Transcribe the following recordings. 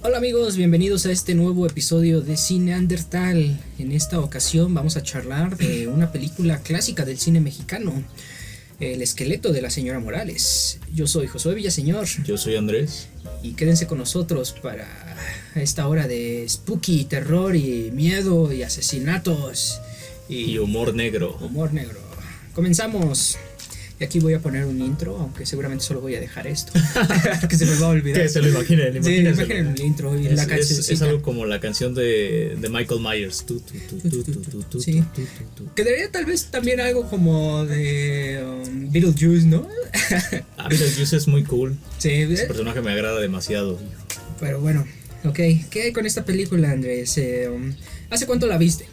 Hola amigos, bienvenidos a este nuevo episodio de Cine Andertal. En esta ocasión vamos a charlar de una película clásica del cine mexicano, El esqueleto de la señora Morales. Yo soy Josué Villaseñor. Yo soy Andrés. Y quédense con nosotros para esta hora de spooky, terror y miedo y asesinatos. Y humor negro. Humor negro. Comenzamos. Y aquí voy a poner un intro, aunque seguramente solo voy a dejar esto, que se me va a olvidar. Que se lo imaginen. Sí, imaginen el intro y la canción. Es algo como la canción de Michael Myers. Sí. Quedaría tal vez también algo como de Beetlejuice, ¿no? Beetlejuice es muy cool. Sí. Ese personaje me agrada demasiado. Pero bueno, ok. ¿Qué hay con esta película, Andrés? ¿Hace cuánto la viste?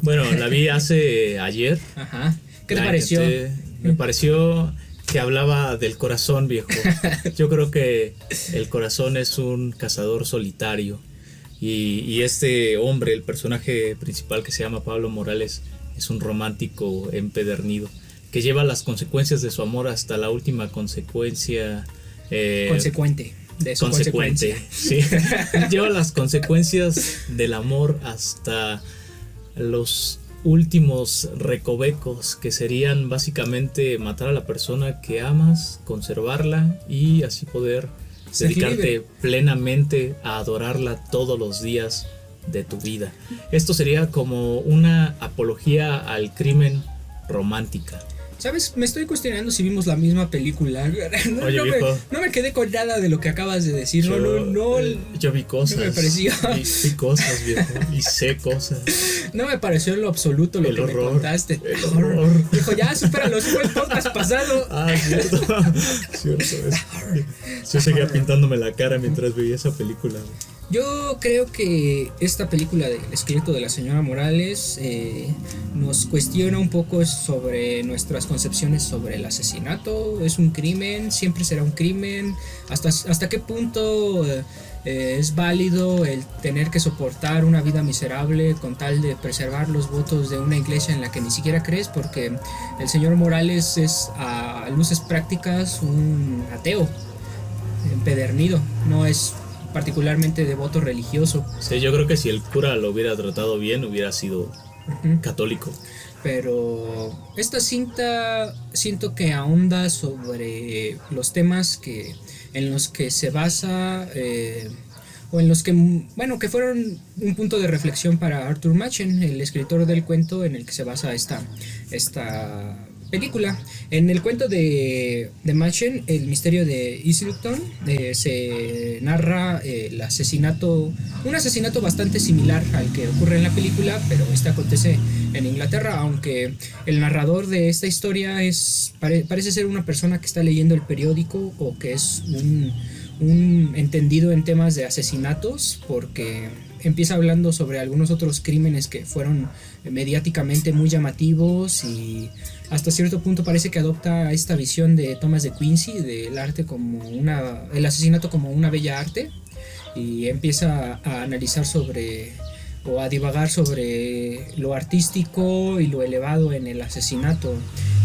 Bueno, la vi ayer. Ajá. ¿Qué te pareció? Me pareció que hablaba del corazón, viejo. Yo creo que el corazón es un cazador solitario. Y este hombre, el personaje principal que se llama Pablo Morales, es un romántico empedernido que lleva las consecuencias de su amor hasta la última consecuencia. Consecuente. De su consecuencia. Sí. Lleva las consecuencias del amor hasta los últimos recovecos, que serían básicamente matar a la persona que amas, conservarla y así poder dedicarte plenamente a adorarla todos los días de tu vida. Esto sería como una apología al crimen romántica. ¿Sabes? Me estoy cuestionando si vimos la misma película. Oye, viejo, no me quedé con nada de lo que acabas de decir. Yo vi cosas. No me pareció. Vi cosas, viejo. Y sé cosas. No me pareció en lo absoluto lo que me contaste. El horror. Dijo, ya, supéralo, fue el podcast pasado. Cierto. Yo seguía pintándome la cara mientras veía esa película. Yo creo que esta película del esqueleto de la señora Morales nos cuestiona un poco sobre nuestras concepciones sobre el asesinato. ¿Es un crimen? ¿Siempre será un crimen? ¿Hasta qué punto es válido el tener que soportar una vida miserable con tal de preservar los votos de una iglesia en la que ni siquiera crees? Porque el señor Morales es, a luces prácticas, un ateo empedernido, no es particularmente devoto religioso. Sí, yo creo que si el cura lo hubiera tratado bien, hubiera sido católico. Pero esta cinta siento que ahonda sobre los temas en los que se basa, o en los que, bueno, que fueron un punto de reflexión para Arthur Machen, el escritor del cuento en el que se basa esta película. En el cuento de Machen, El misterio de Islington, se narra un asesinato bastante similar al que ocurre en la película, pero este acontece en Inglaterra, aunque el narrador de esta historia parece ser una persona que está leyendo el periódico o que es un entendido en temas de asesinatos, porque empieza hablando sobre algunos otros crímenes que fueron mediáticamente muy llamativos, y hasta cierto punto parece que adopta esta visión de Thomas de Quincy del arte como el asesinato como una bella arte, y empieza a analizar o a divagar sobre lo artístico y lo elevado en el asesinato,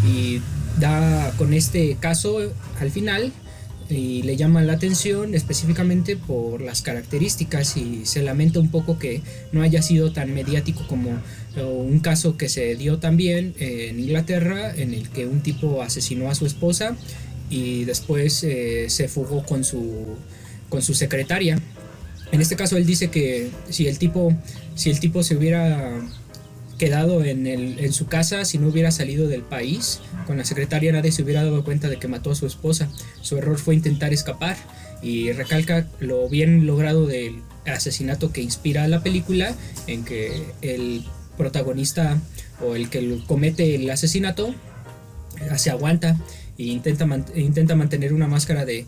y da con este caso al final y le llama la atención específicamente por las características, y se lamenta un poco que no haya sido tan mediático como un caso que se dio también en Inglaterra, en el que un tipo asesinó a su esposa y después se fugó con su secretaria. En este caso él dice que si el tipo se hubiera quedado en su casa, si no hubiera salido del país con la secretaria, nadie se hubiera dado cuenta de que mató a su esposa. Su error fue intentar escapar, y recalca lo bien logrado del asesinato que inspira la película, en que el protagonista o el que comete el asesinato se aguanta e intenta mantener una máscara de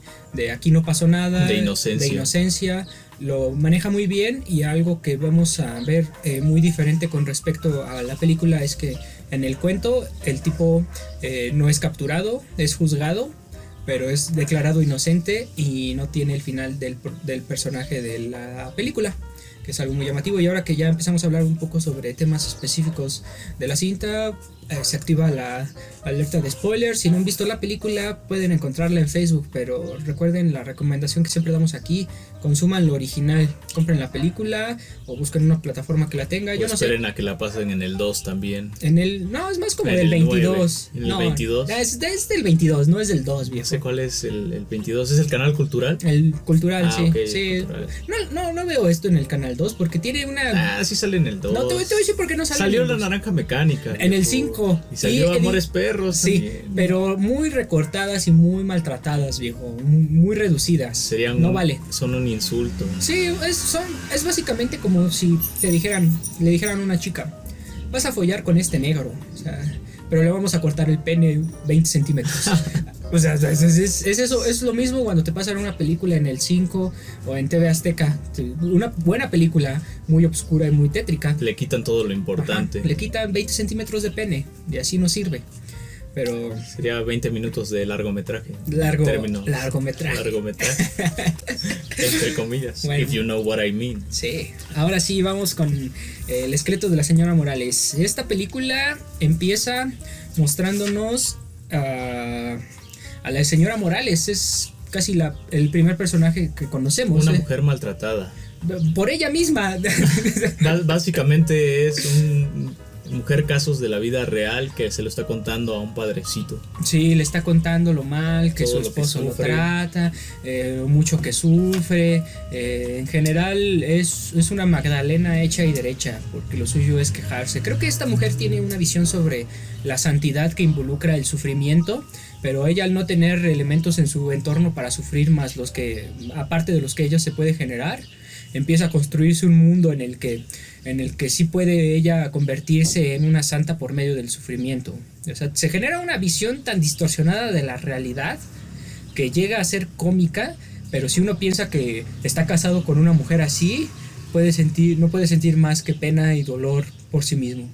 aquí no pasó nada, de inocencia. Lo maneja muy bien, y algo que vamos a ver muy diferente con respecto a la película es que en el cuento el tipo no es capturado, es juzgado, pero es declarado inocente y no tiene el final del personaje de la película, que es algo muy llamativo. Y ahora que ya empezamos a hablar un poco sobre temas específicos de la cinta, se activa la alerta de spoilers. Si no han visto la película, pueden encontrarla en Facebook, pero recuerden la recomendación que siempre damos aquí: consuman lo original, compren la película o busquen una plataforma que la tenga. Yo no esperen sé. a que la pasen en el 2 también. No, es más como En del el 22. 9, en el No, 22. Es del 22, no es del 2, No viejo. sé cuál es el 22. ¿Es el canal cultural? El cultural, sí. Ok, Sí. cultural. No veo esto en el canal 2 porque tiene una. Sí sale en el 2. No, te voy a decir por qué no sale Salió en la el 2. naranja mecánica. En el viejo. 5. Y salió Amores Perros. Sí, también. pero muy recortadas y muy maltratadas, viejo. Muy reducidas. Serían no vale. Son un insulto. Sí, es básicamente como si le dijeran a una chica: vas a follar con este negro. O sea, pero le vamos a cortar el pene 20 centímetros. O sea, es eso, es lo mismo cuando te pasan una película en el 5 o en TV Azteca. Una buena película, muy oscura y muy tétrica. Le quitan todo lo importante. Ajá, le quitan 20 centímetros de pene y así no sirve. Pero sería 20 minutos de largometraje. Largometraje. Largometraje. Entre comillas. Bueno. If you know what I mean. Sí, ahora sí vamos con el esqueleto de la señora Morales. Esta película empieza mostrándonos a la señora Morales. Es casi el primer personaje que conocemos. Una mujer maltratada. Por ella misma. Básicamente es mujer casos de la vida real que se lo está contando a un padrecito. Sí, le está contando lo mal que todo su esposo lo trata, mucho que sufre. En general es una Magdalena hecha y derecha, porque lo suyo es quejarse. Creo que esta mujer tiene una visión sobre la santidad que involucra el sufrimiento, pero ella, al no tener elementos en su entorno para sufrir más los que, aparte de los que ella se puede generar, empieza a construirse un mundo en el que sí puede ella convertirse en una santa por medio del sufrimiento. O sea, se genera una visión tan distorsionada de la realidad que llega a ser cómica, pero si uno piensa que está casado con una mujer así, no puede sentir más que pena y dolor por sí mismo.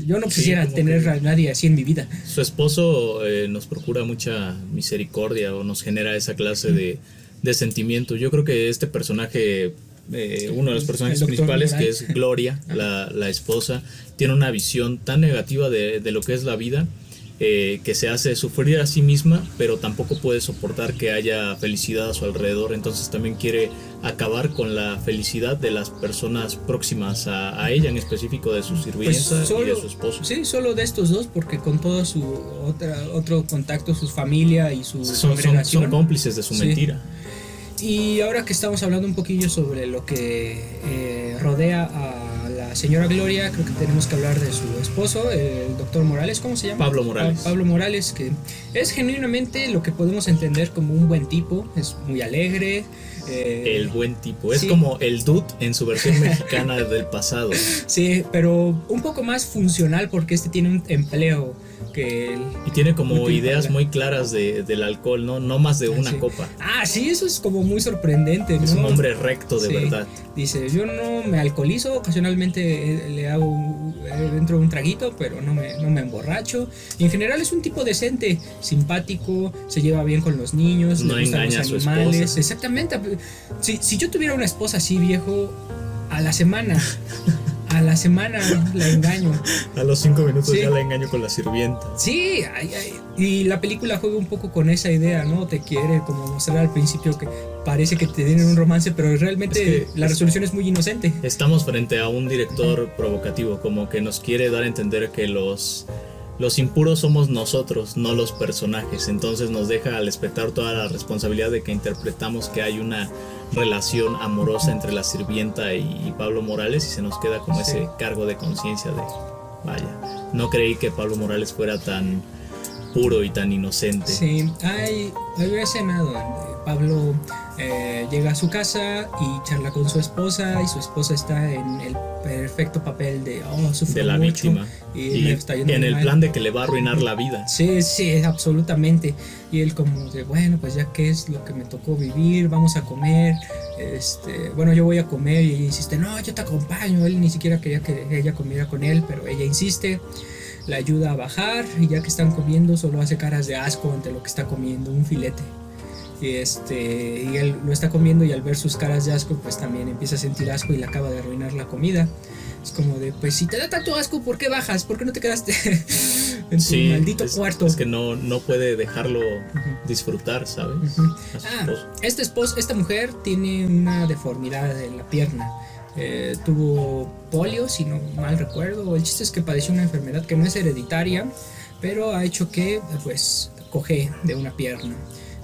Yo no quisiera tener a nadie así en mi vida. Su esposo nos procura mucha misericordia o nos genera esa clase de sentimiento. Yo creo que este personaje, uno de los personajes principales, que es Gloria, la esposa, tiene una visión tan negativa de lo que es la vida, que se hace sufrir a sí misma, pero tampoco puede soportar que haya felicidad a su alrededor. Entonces también quiere acabar con la felicidad de las personas próximas a ella, en específico de su sirvienta y de su esposo. Sí, solo de estos dos, porque con todo su otro contacto, su familia y su congregación son cómplices de su mentira. Y ahora que estamos hablando un poquillo sobre lo que rodea a la señora Gloria, creo que tenemos que hablar de su esposo, el doctor Morales. ¿Cómo se llama? Pablo Morales. Pablo Morales, que es genuinamente lo que podemos entender como un buen tipo. Es muy alegre. El buen tipo. Es como el dude en su versión mexicana del pasado. Sí, pero un poco más funcional, porque tiene un empleo que él. Y tiene como ideas muy claras del alcohol, no más de una copa. Sí, eso es como muy sorprendente, ¿no? Es un hombre recto de verdad. Dice: yo no me alcoholizo, ocasionalmente le hago dentro un traguito, pero no me emborracho. Y en general es un tipo decente, simpático, se lleva bien con los niños, no le gustan engaña los a su animales. esposa. Exactamente. Si yo tuviera una esposa así, viejo, a la semana la engaño. A los 5 minutos ya la engaño con la sirvienta. Sí, y la película juega un poco con esa idea, ¿no? Te quiere como mostrar al principio que parece que te tienen un romance, pero realmente la resolución es muy inocente. Estamos frente a un director provocativo, como que nos quiere dar a entender que los impuros somos nosotros, no los personajes. Entonces nos deja al espectador toda la responsabilidad de que interpretamos que hay una relación amorosa entre la sirvienta y Pablo Morales, y se nos queda como ese cargo de conciencia de, vaya, no creí que Pablo Morales fuera tan puro y tan inocente. Sí, hay una escena donde Pablo llega a su casa y charla con su esposa, y su esposa está en el perfecto papel de la mucho, víctima y en el plan de que le va a arruinar la vida. Sí, absolutamente. Y él como de, bueno, pues ya que es lo que me tocó vivir, vamos a comer. Bueno, yo voy a comer, y ella insiste: no, yo te acompaño. Él ni siquiera quería que ella comiera con él, pero ella insiste. La ayuda a bajar, y ya que están comiendo, solo hace caras de asco ante lo que está comiendo, un filete. Y él lo está comiendo, y al ver sus caras de asco, pues también empieza a sentir asco y le acaba de arruinar la comida. Es como de, pues si te da tanto asco, ¿por qué bajas? ¿Por qué no te quedaste? en su maldito cuarto. Es que no puede dejarlo disfrutar, ¿sabes? A su esposo. Esta mujer tiene una deformidad en la pierna. Tuvo polio, si no mal recuerdo. El chiste es que padeció una enfermedad que no es hereditaria, pero ha hecho que pues cojee de una pierna,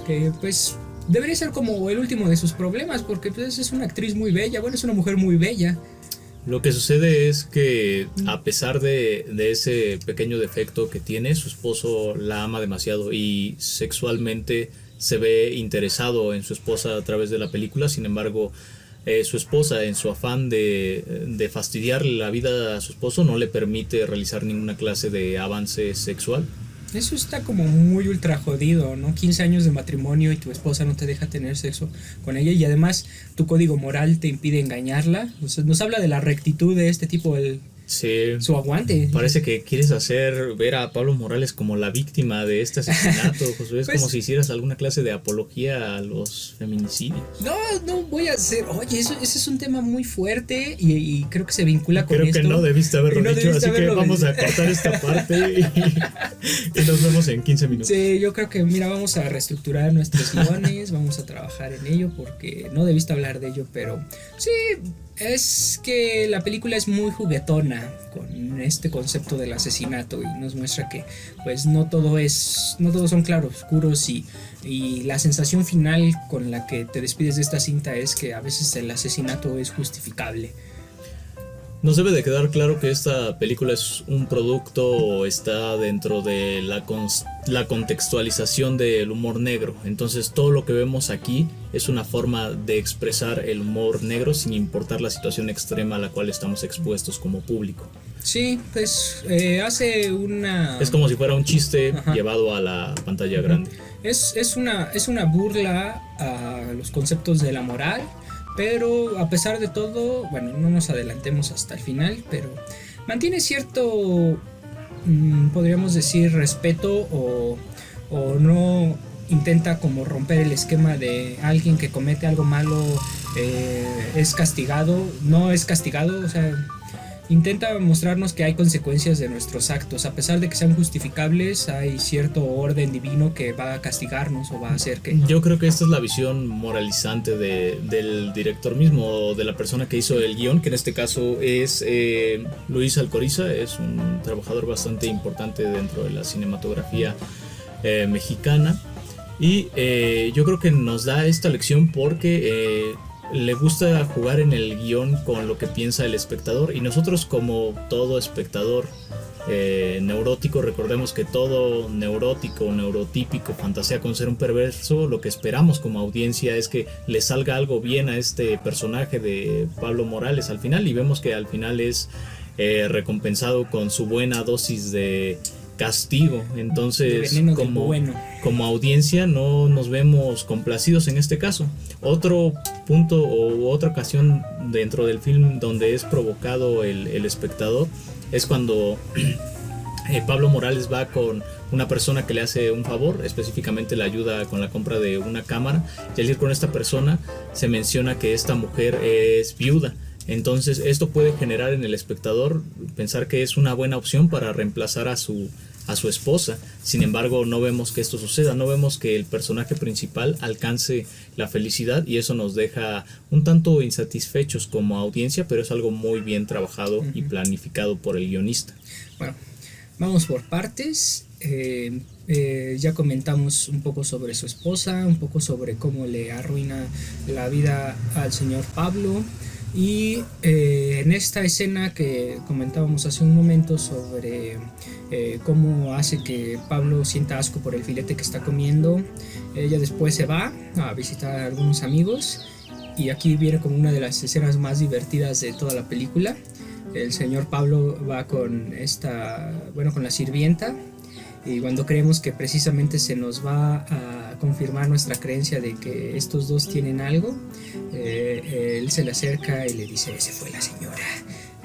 que pues debería ser como el último de sus problemas, porque pues es una actriz muy bella, bueno, es una mujer muy bella. Lo que sucede es que a pesar de ese pequeño defecto que tiene, su esposo la ama demasiado y sexualmente se ve interesado en su esposa a través de la película. Sin embargo, su esposa, en su afán de fastidiarle la vida a su esposo, no le permite realizar ninguna clase de avance sexual. Eso está como muy ultra jodido, ¿no? 15 años de matrimonio y tu esposa no te deja tener sexo con ella, y además tu código moral te impide engañarla. O sea, nos habla de la rectitud de este tipo, sí, su aguante. Parece que quieres hacer ver a Pablo Morales como la víctima de este asesinato, Josué. Es pues, como si hicieras alguna clase de apología a los feminicidios. No voy a hacer. Oye, ese es un tema muy fuerte y creo que se vincula con esto. Creo que no debiste haberlo dicho, así que vamos a cortar esta parte y nos vemos en 15 minutos. Sí, yo creo que, mira, vamos a reestructurar nuestros guiones, vamos a trabajar en ello, porque no debiste hablar de ello, pero sí. Es que la película es muy juguetona con este concepto del asesinato y nos muestra que pues no todos son claroscuros, y la sensación final con la que te despides de esta cinta es que a veces el asesinato es justificable. Nos debe de quedar claro que esta película es un producto o está dentro de la contextualización del humor negro. Entonces todo lo que vemos aquí es una forma de expresar el humor negro sin importar la situación extrema a la cual estamos expuestos como público. Sí, pues hace una... Es como si fuera un chiste llevado a la pantalla grande. Es una burla a los conceptos de la moral. Pero a pesar de todo, bueno, no nos adelantemos hasta el final, pero mantiene cierto, podríamos decir, respeto, o no intenta como romper el esquema de alguien que comete algo malo, es castigado, no es castigado, o sea, intenta mostrarnos que hay consecuencias de nuestros actos. A pesar de que sean justificables, hay cierto orden divino que va a castigarnos o va a hacer que... Yo creo que esta es la visión moralizante del director mismo, o de la persona que hizo el guión, que en este caso es Luis Alcoriza. Es un trabajador bastante importante dentro de la cinematografía mexicana. Y yo creo que nos da esta lección porque... le gusta jugar en el guión con lo que piensa el espectador, y nosotros, como todo espectador neurótico, recordemos que todo neurótico, neurotípico fantasea con ser un perverso. Lo que esperamos como audiencia es que le salga algo bien a este personaje de Pablo Morales al final, y vemos que al final es recompensado con su buena dosis de castigo. Entonces, como audiencia no nos vemos complacidos en este caso. Otro punto o otra ocasión dentro del film donde es provocado el espectador es cuando Pablo Morales va con una persona que le hace un favor, específicamente le ayuda con la compra de una cámara, y al ir con esta persona se menciona que esta mujer es viuda. Entonces esto puede generar en el espectador pensar que es una buena opción para reemplazar a su esposa. Sin embargo, no vemos que esto suceda, no vemos que el personaje principal alcance la felicidad, y eso nos deja un tanto insatisfechos como audiencia, pero es algo muy bien trabajado y planificado por el guionista. Bueno, vamos por partes. Ya comentamos un poco sobre su esposa, un poco sobre cómo le arruina la vida al señor Pablo. Y en esta escena que comentábamos hace un momento sobre cómo hace que Pablo sienta asco por el filete que está comiendo, ella después se va a visitar a algunos amigos, y aquí viene como una de las escenas más divertidas de toda la película. El señor Pablo va con con la sirvienta, y cuando creemos que precisamente se nos va a confirmar nuestra creencia de que estos dos tienen algo, él se le acerca y le dice: se fue la señora,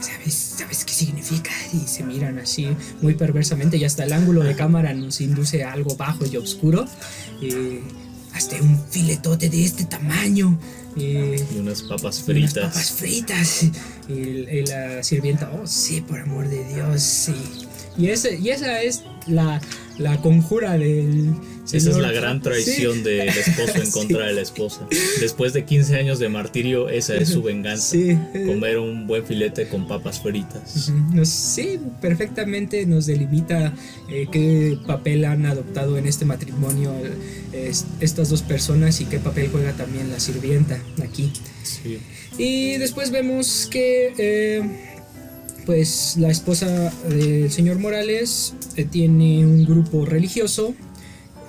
¿sabes qué significa? Y se miran así muy perversamente, y hasta el ángulo de cámara nos induce a algo bajo y oscuro. Hasta un filetote de este tamaño. Y unas papas fritas. Y la sirvienta: oh sí, por amor de Dios, sí. Y esa es la conjura del Esa es señor. la gran traición Sí. del esposo en contra de la esposa. Después de 15 años de martirio, esa es su venganza. Sí. Comer un buen filete con papas fritas. Sí, perfectamente nos delimita qué papel han adoptado en este matrimonio estas dos personas y qué papel juega también la sirvienta aquí. Sí. Y después vemos que pues la esposa del señor Morales tiene un grupo religioso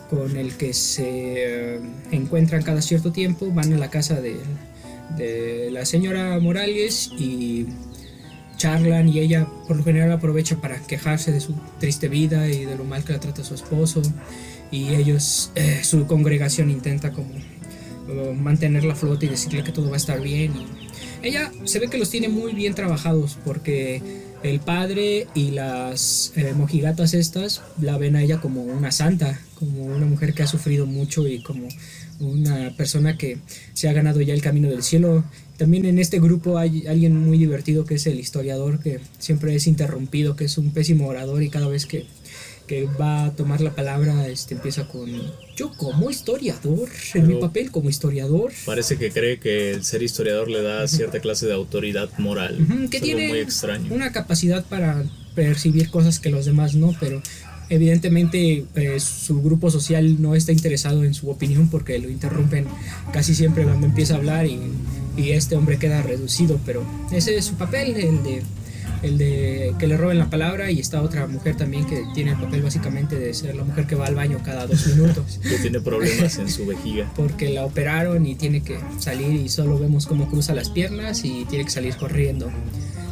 con el que se encuentran cada cierto tiempo, van a la casa de la señora Morales y charlan, y ella por lo general aprovecha para quejarse de su triste vida y de lo mal que la trata su esposo, y ellos, su congregación intenta como mantenerla a flote y decirle que todo va a estar bien, y ella se ve que los tiene muy bien trabajados, porque el padre y las mojigatas estas la ven a ella como una santa, como una mujer que ha sufrido mucho y como una persona que se ha ganado ya el camino del cielo. También en este grupo hay alguien muy divertido que es el historiador, que siempre es interrumpido, que es un pésimo orador, y cada vez que va a tomar la palabra empieza con: yo como historiador, en mi papel como historiador. Parece que cree que el ser historiador le da cierta clase de autoridad moral. Que es tiene algo muy extraño. una capacidad para percibir cosas que los demás no, pero evidentemente su grupo social no está interesado en su opinión, porque lo interrumpen casi siempre cuando empieza a hablar, y este hombre queda reducido, pero ese es su papel, el de que le roben la palabra. Y está otra mujer también que tiene el papel básicamente de ser la mujer que va al baño cada 2 minutos. Que tiene problemas en su vejiga. Porque la operaron y tiene que salir, y solo vemos cómo cruza las piernas y tiene que salir corriendo.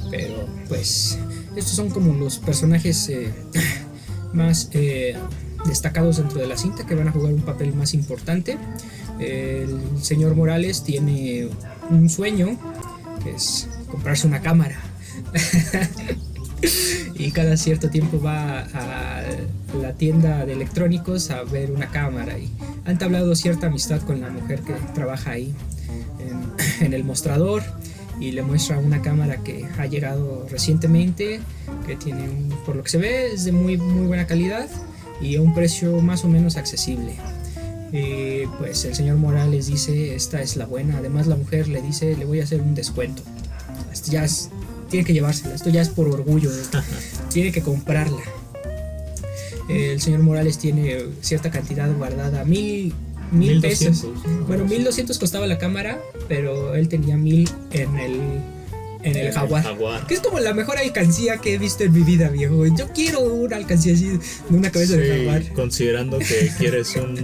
Pero pues estos son como los personajes más destacados dentro de la cinta, que van a jugar un papel más importante. El señor Morales tiene un sueño, que es comprarse una cámara. Y cada cierto tiempo va a la tienda de electrónicos a ver una cámara, y ha entablado cierta amistad con la mujer que trabaja ahí en el mostrador, y le muestra una cámara que ha llegado recientemente, que tiene por lo que se ve es de muy, muy buena calidad y a un precio más o menos accesible. Pues el señor Morales dice: esta es la buena. Además la mujer le dice: le voy a hacer un descuento. Esto ya tiene que llevársela, esto ya es por orgullo, tiene que comprarla. El señor Morales tiene cierta cantidad guardada, mil pesos. Bueno, 1200 costaba la cámara, pero él tenía 1000 en el Jaguar, que es como la mejor alcancía que he visto en mi vida, viejo. Yo quiero una alcancía así, de una cabeza de Jaguar. Considerando que quieres un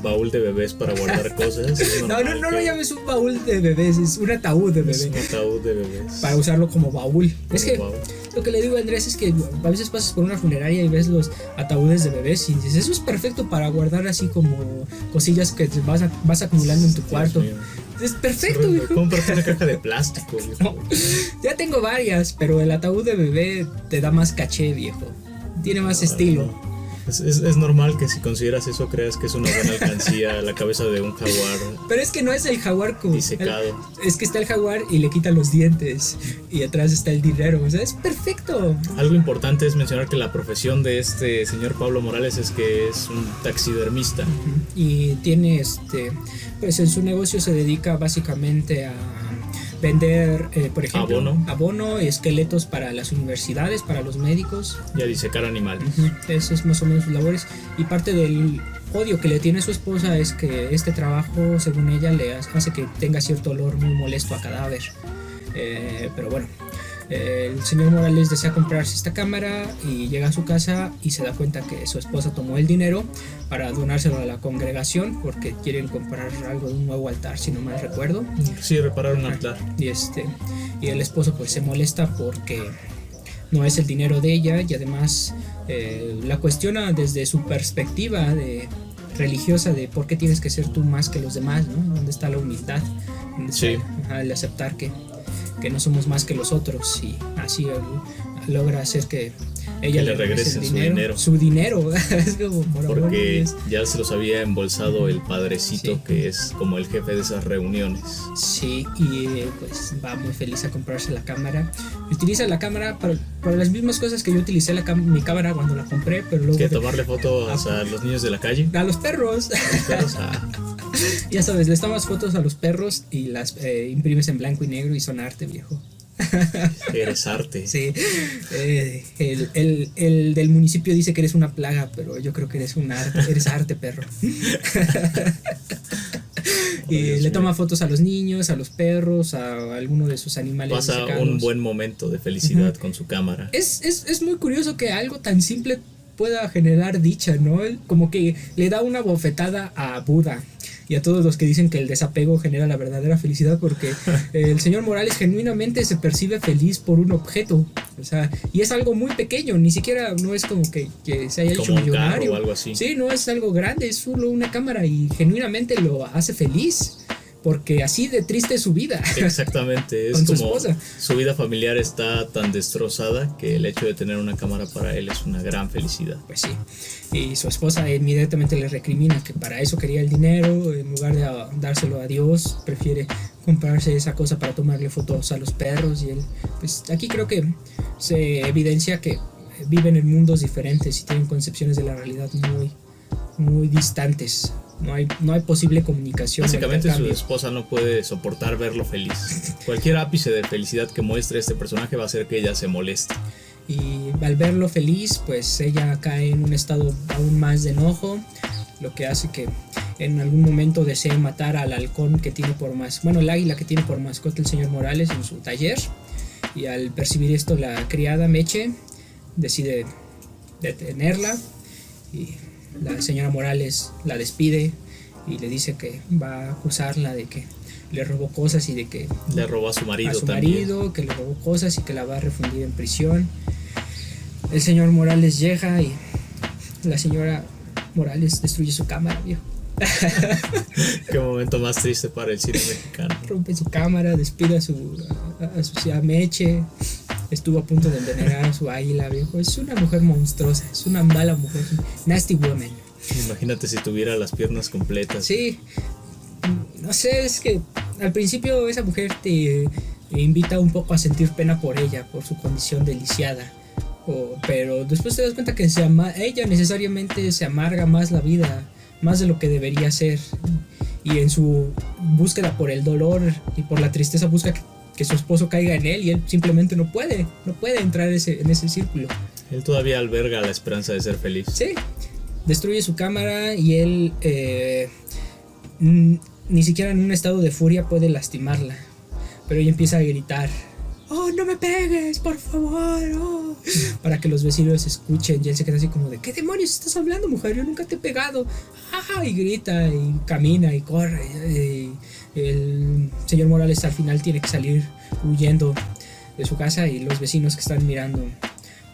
baúl de bebés para guardar cosas. No lo llames un baúl de bebés, es un ataúd de bebés. Es un ataúd de bebés. Para usarlo como baúl. Es que baúl. Lo que le digo a Andrés es que a veces pasas por una funeraria y ves los ataúdes de bebés y dices: eso es perfecto para guardar así como cosillas que vas acumulando en tu cuarto. Es perfecto, viejo. Cómprate una caja de plástico, viejo. No, ya tengo varias, pero el ataúd de bebé te da más caché, viejo. Tiene más estilo. No. Es normal que si consideras eso creas que es una buena alcancía la cabeza de un jaguar. Pero es que no es el jaguar como disecado. Es que está el jaguar y le quita los dientes y atrás está el dinero. O sea, es perfecto. Algo importante es mencionar que la profesión de este señor Pablo Morales es que es un taxidermista. Y tiene pues en su negocio se dedica básicamente a vender, por ejemplo, abono y esqueletos para las universidades, para los médicos. Y a disecar animales. Eso es más o menos sus labores. Y parte del odio que le tiene su esposa es que este trabajo, según ella, le hace que tenga cierto olor muy molesto a cadáver. Pero bueno, el señor Morales desea comprarse esta cámara y llega a su casa y se da cuenta que su esposa tomó el dinero para donárselo a la congregación porque quieren comprar algo de un nuevo altar, si no mal recuerdo. Sí, reparar un altar. Y el esposo pues se molesta porque no es el dinero de ella, y además la cuestiona desde su perspectiva religiosa de por qué tienes que ser tú más que los demás, ¿no? ¿Dónde está la humildad? ¿Dónde está el aceptar que no somos más que los otros? Y así logra hacer que ella le regrese su dinero. Es como, porque ya se los había embolsado el padrecito, sí, que es como el jefe de esas reuniones. Sí, y pues va muy feliz a comprarse la cámara. Utiliza la cámara para las mismas cosas que yo utilicé mi cámara cuando la compré, pero luego... ¿Que tomarle fotos a los niños de la calle? A los perros. Ya sabes, les tomas fotos a los perros y las imprimes en blanco y negro y son arte, viejo. Eres arte. Sí. El del municipio dice que eres una plaga, pero yo creo que eres arte, perro. Y le toma fotos a los niños, a los perros, a alguno de sus animales. Pasa cercanos. Un buen momento de felicidad con su cámara. Es muy curioso que algo tan simple pueda generar dicha, ¿no? Él como que le da una bofetada a Buda y a todos los que dicen que el desapego genera la verdadera felicidad, porque el señor Morales genuinamente se percibe feliz por un objeto, o sea, y es algo muy pequeño, ni siquiera no es como que se haya hecho millonario o algo así. Sí, no es algo grande, es solo una cámara y genuinamente lo hace feliz. Porque así de triste es su vida. Exactamente, es con como su esposa. Su vida familiar está tan destrozada que el hecho de tener una cámara para él es una gran felicidad. Pues sí, y su esposa inmediatamente le recrimina que para eso quería el dinero, en lugar de dárselo a Dios, prefiere comprarse esa cosa para tomarle fotos a los perros. Y él, pues aquí creo que se evidencia que viven en mundos diferentes y tienen concepciones de la realidad muy, muy distantes. No hay posible comunicación. Básicamente su esposa no puede soportar verlo feliz. Cualquier ápice de felicidad que muestre este personaje va a hacer que ella se moleste. Y al verlo feliz, pues ella cae en un estado aún más de enojo, lo que hace que en algún momento desee matar al halcón que tiene el águila que tiene por mascota el señor Morales en su taller. Y al percibir esto, la criada Meche decide detenerla y la señora Morales la despide y le dice que va a acusarla de que le robó cosas y de que le robó a su marido que le robó cosas y que la va a refundir en prisión. El señor Morales llega y la señora Morales destruye su cámara, viejo. Qué momento más triste para el cine mexicano. Rompe su cámara, despide a su Meche. Estuvo a punto de envenenar a su águila, viejo. Es una mujer monstruosa, es una mala mujer. Nasty woman. Imagínate si tuviera las piernas completas. Sí. No sé, es que al principio esa mujer te invita un poco a sentir pena por ella, por su condición de lisiada. Pero después te das cuenta que ella necesariamente se amarga más la vida, más de lo que debería ser. Y en su búsqueda por el dolor y por la tristeza busca que su esposo caiga en él, y él simplemente no puede entrar en ese círculo. Él todavía alberga la esperanza de ser feliz. Sí, destruye su cámara y él ni siquiera en un estado de furia puede lastimarla, pero ella empieza a gritar: ¡oh, no me pegues, por favor! Oh, para que los vecinos escuchen. Y él se queda así como de: ¿qué demonios estás hablando, mujer? Yo nunca te he pegado. ¡Ah! Y grita y camina y corre. Y el señor Morales al final tiene que salir huyendo de su casa, y los vecinos que están mirando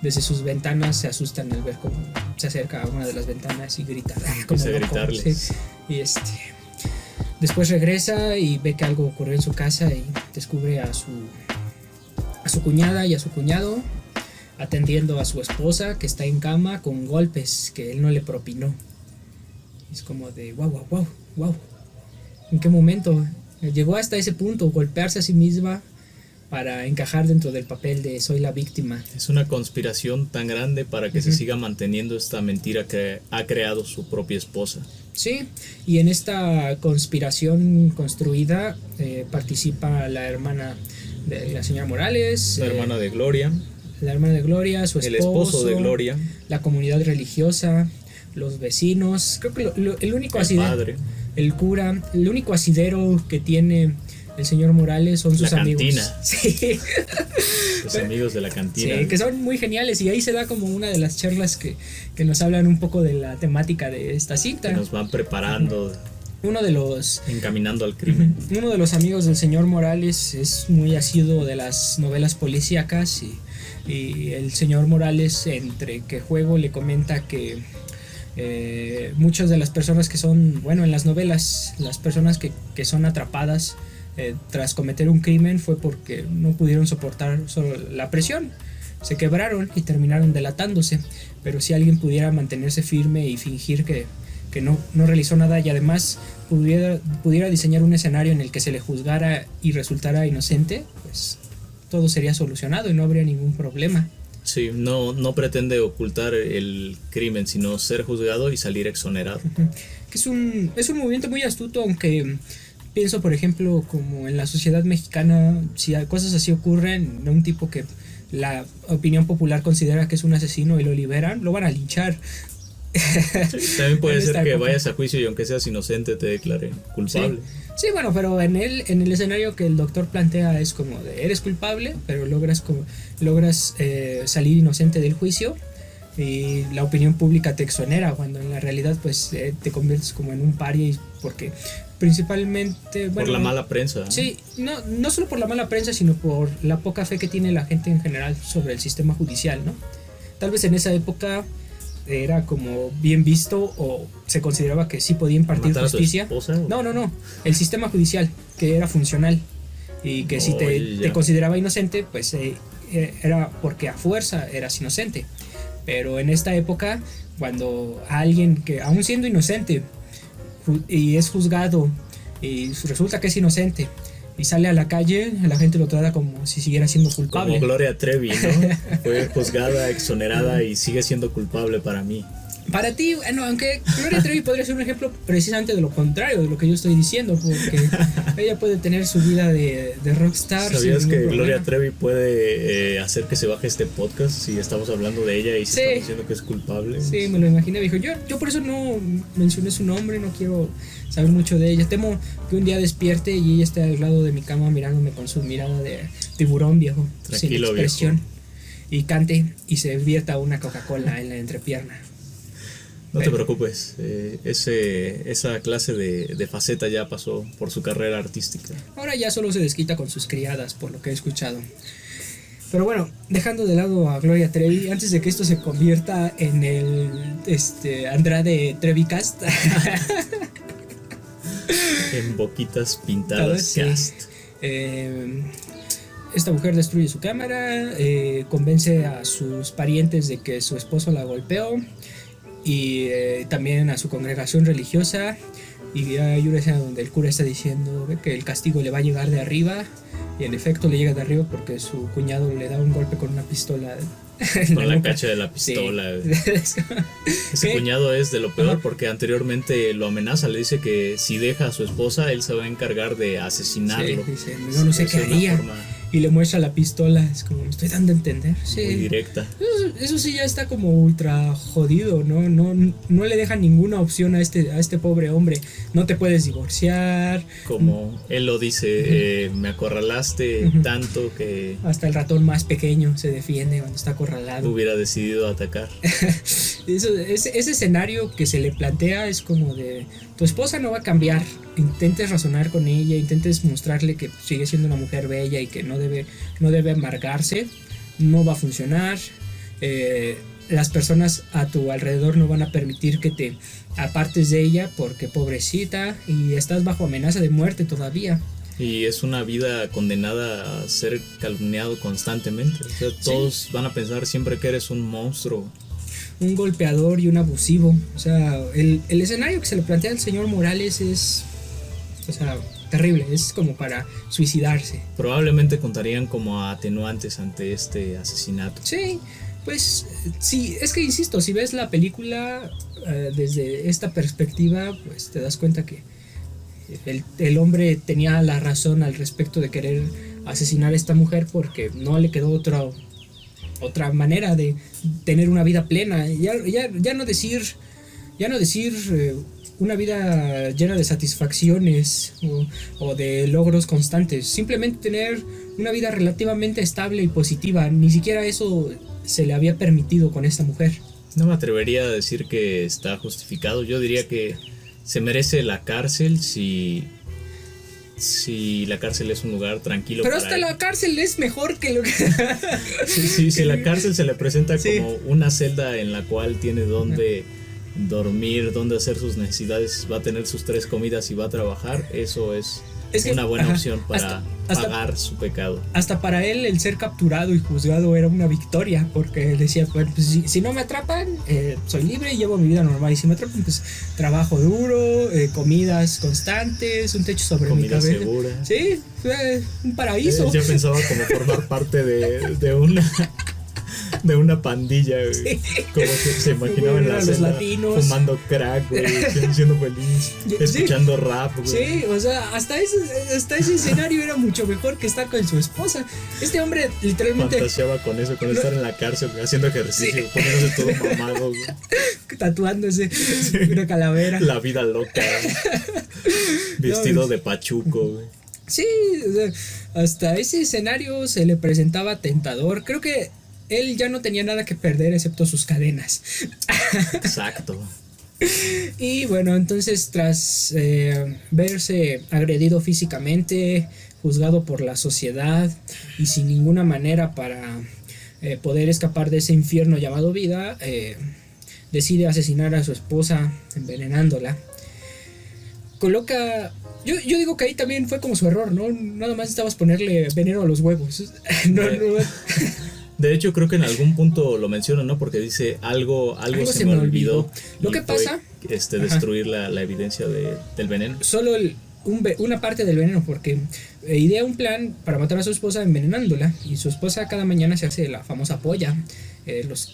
desde sus ventanas se asustan al ver cómo se acerca a una de las ventanas y grita. Empieza a gritarles. Sí. Y después regresa y ve que algo ocurrió en su casa y descubre a su cuñada y a su cuñado atendiendo a su esposa, que está en cama con golpes que él no le propinó. Es como de wow. ¿En qué momento llegó hasta ese punto, golpearse a sí misma para encajar dentro del papel de soy la víctima? Es una conspiración tan grande para que se siga manteniendo esta mentira que ha creado su propia esposa. Sí, y en esta conspiración construida participa la hermana de la señora Morales, la hermana de Gloria, su esposo, el esposo de Gloria, la comunidad religiosa, los vecinos. Creo que el único padre, el cura, el único asidero que tiene el señor Morales son sus amigos. Cantina. Sí. Los amigos de la cantina. Sí, que son muy geniales, y ahí se da como una de las charlas que nos hablan un poco de la temática de esta cinta. Que nos van preparando. Encaminando al crimen. Uno de los amigos del señor Morales es muy asiduo de las novelas policíacas, y el señor Morales, entre que juego, le comenta que muchas de las personas que son, en las novelas, las personas que son atrapadas tras cometer un crimen fue porque no pudieron soportar solo la presión. se quebraron y terminaron delatándose. Pero si alguien pudiera mantenerse firme y fingir que no realizó nada, y además pudiera diseñar un escenario en el que se le juzgara y resultara inocente, pues todo sería solucionado y no habría ningún problema. Sí, no pretende ocultar el crimen, sino ser juzgado y salir exonerado. Que es un movimiento muy astuto, aunque pienso, por ejemplo, como en la sociedad mexicana, si cosas así ocurren, de un tipo que la opinión popular considera que es un asesino y lo liberan, lo van a linchar. Sí, también puede ser que época vayas a juicio y aunque seas inocente te declaren culpable. Sí, bueno, pero en el escenario que el doctor plantea es como de eres culpable, pero logras salir inocente del juicio y la opinión pública te exonera, cuando en la realidad pues te conviertes como en un paria, porque principalmente por la mala prensa, ¿no? Sí, no solo por la mala prensa, sino por la poca fe que tiene la gente en general sobre el sistema judicial, ¿no? Tal vez en esa época era como bien visto, o se consideraba que sí podía impartir justicia. No, el sistema judicial, que era funcional, y que si te consideraba inocente, pues era porque a fuerza eras inocente. Pero en esta época, cuando alguien que aún siendo inocente y es juzgado y resulta que es inocente y sale a la calle, la gente lo trata como si siguiera siendo culpable. Como Gloria Trevi, ¿no? Fue juzgada, exonerada y sigue siendo culpable para mí. Para ti, bueno, aunque Gloria Trevi podría ser un ejemplo precisamente de lo contrario de lo que yo estoy diciendo, porque ella puede tener su vida de rockstar. ¿Sabías que Gloria Trevi puede hacer que se baje este podcast si estamos hablando de ella y se está diciendo que es culpable? Sí, me lo imaginé, dijo. Yo por eso no mencioné su nombre, no quiero saber mucho de ella. Temo que un día despierte y ella esté al lado de mi cama mirándome con su mirada de tiburón, viejo, tranquilo, sin expresión, viejo. Y cante y se vierta una Coca-Cola en la entrepierna. No te preocupes, esa clase de faceta ya pasó por su carrera artística. Ahora ya solo se desquita con sus criadas, por lo que he escuchado. Pero bueno, dejando de lado a Gloria Trevi, antes de que esto se convierta en el Andrade Trevicast. En boquitas pintadas, sí. Cast. Esta mujer destruye su cámara, convence a sus parientes de que su esposo la golpeó, y también a su congregación religiosa, y hay una escena donde el cura está diciendo que el castigo le va a llegar de arriba, y en efecto le llega de arriba porque su cuñado le da un golpe con una pistola con la cacha de la pistola. Sí. Ese cuñado es de lo peor porque anteriormente lo amenaza, le dice que si deja a su esposa él se va a encargar de asesinarlo. Sí, dice, yo no sé qué haría. Y le muestra la pistola, es como, me estoy dando a entender. Sí. Muy directa. Eso sí ya está como ultra jodido, no le deja ninguna opción a este pobre hombre. No te puedes divorciar. Como él lo dice, me acorralaste tanto que hasta el ratón más pequeño se defiende cuando está acorralado. Hubiera decidido atacar. Ese escenario que se le plantea es como de, tu esposa no va a cambiar, intentes razonar con ella, intentes mostrarle que sigue siendo una mujer bella y que no debe amargarse, no va a funcionar. Las personas a tu alrededor no van a permitir que te apartes de ella porque pobrecita, y estás bajo amenaza de muerte todavía. Y es una vida condenada a ser calumniado constantemente. O sea, todos van a pensar siempre que eres un monstruo, un golpeador y un abusivo. O sea, el escenario que se le plantea al señor Morales es, o sea, terrible, es como para suicidarse. Probablemente contarían como atenuantes ante este asesinato. Sí, pues sí, es que insisto, si ves la película desde esta perspectiva, pues te das cuenta que el hombre tenía la razón al respecto de querer asesinar a esta mujer porque no le quedó otra manera de tener una vida plena. Ya no decir una vida llena de satisfacciones o de logros constantes, simplemente tener una vida relativamente estable y positiva. Ni siquiera eso se le había permitido con esta mujer. No me atrevería a decir que está justificado. Yo diría que se merece la cárcel si la cárcel es un lugar tranquilo. Pero hasta la cárcel es mejor que lo que... Si la cárcel se le presenta como una celda en la cual tiene donde dormir, donde hacer sus necesidades, va a tener sus 3 comidas y va a trabajar, eso es una buena opción pagar su pecado. Hasta para él el ser capturado y juzgado era una victoria, porque decía, pues, si no me atrapan, soy libre y llevo mi vida normal, y si me atrapan, pues trabajo duro, comidas constantes, un techo sobre comida mi cabeza. Segura. Sí, fue un paraíso. Yo pensaba como formar parte de una pandilla, güey. Sí. Como que se imaginaba en la Los celda, latinos. fumando crack, güey, siendo feliz, Sí. escuchando rap, güey. Sí, o sea, hasta ese escenario era mucho mejor que estar con su esposa. Este hombre literalmente Fantaseaba con eso, con estar en la cárcel, güey, haciendo ejercicio, Sí. poniéndose todo mamado, güey. tatuándose una calavera. La vida loca, güey. Vestido de pachuco, güey. Sí, o sea, hasta ese escenario se le presentaba tentador. Creo que él ya no tenía nada que perder excepto sus cadenas. Exacto. Y bueno, entonces tras verse agredido físicamente, juzgado por la sociedad y sin ninguna manera para poder escapar de ese infierno llamado vida, decide asesinar a su esposa envenenándola. Yo digo que ahí también fue como su error, ¿no? Nada más estabas ponerle veneno a los huevos. No. De hecho, creo que en algún punto lo menciona, ¿no? Porque dice algo se me olvidó. Lo que pasa, destruir la evidencia del veneno. Solo una parte del veneno, porque idea un plan para matar a su esposa envenenándola, y su esposa cada mañana se hace la famosa polla.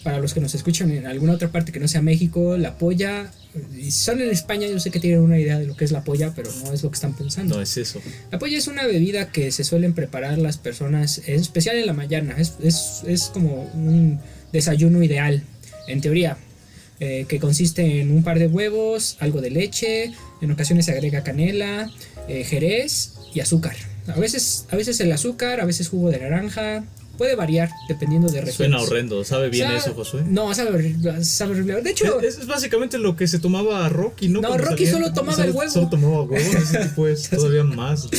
Para los que nos escuchan en alguna otra parte que no sea México, la polla, y son en España, yo sé que tienen una idea de lo que es la polla, pero no es lo que están pensando. No es eso. La polla es una bebida que se suelen preparar las personas, en especial en la mañana. Es como un desayuno ideal, en teoría, que consiste en un par de huevos, algo de leche, en ocasiones se agrega canela, jerez y azúcar. A veces el azúcar, a veces jugo de naranja. Puede variar dependiendo de regiones. Suena horrendo. ¿Sabe bien eso, Josué? No, sabe horrible. De hecho, es básicamente lo que se tomaba Rocky, ¿no? No, Rocky solo tomaba el huevo. Solo tomaba huevo. Ese tipo es todavía más duro.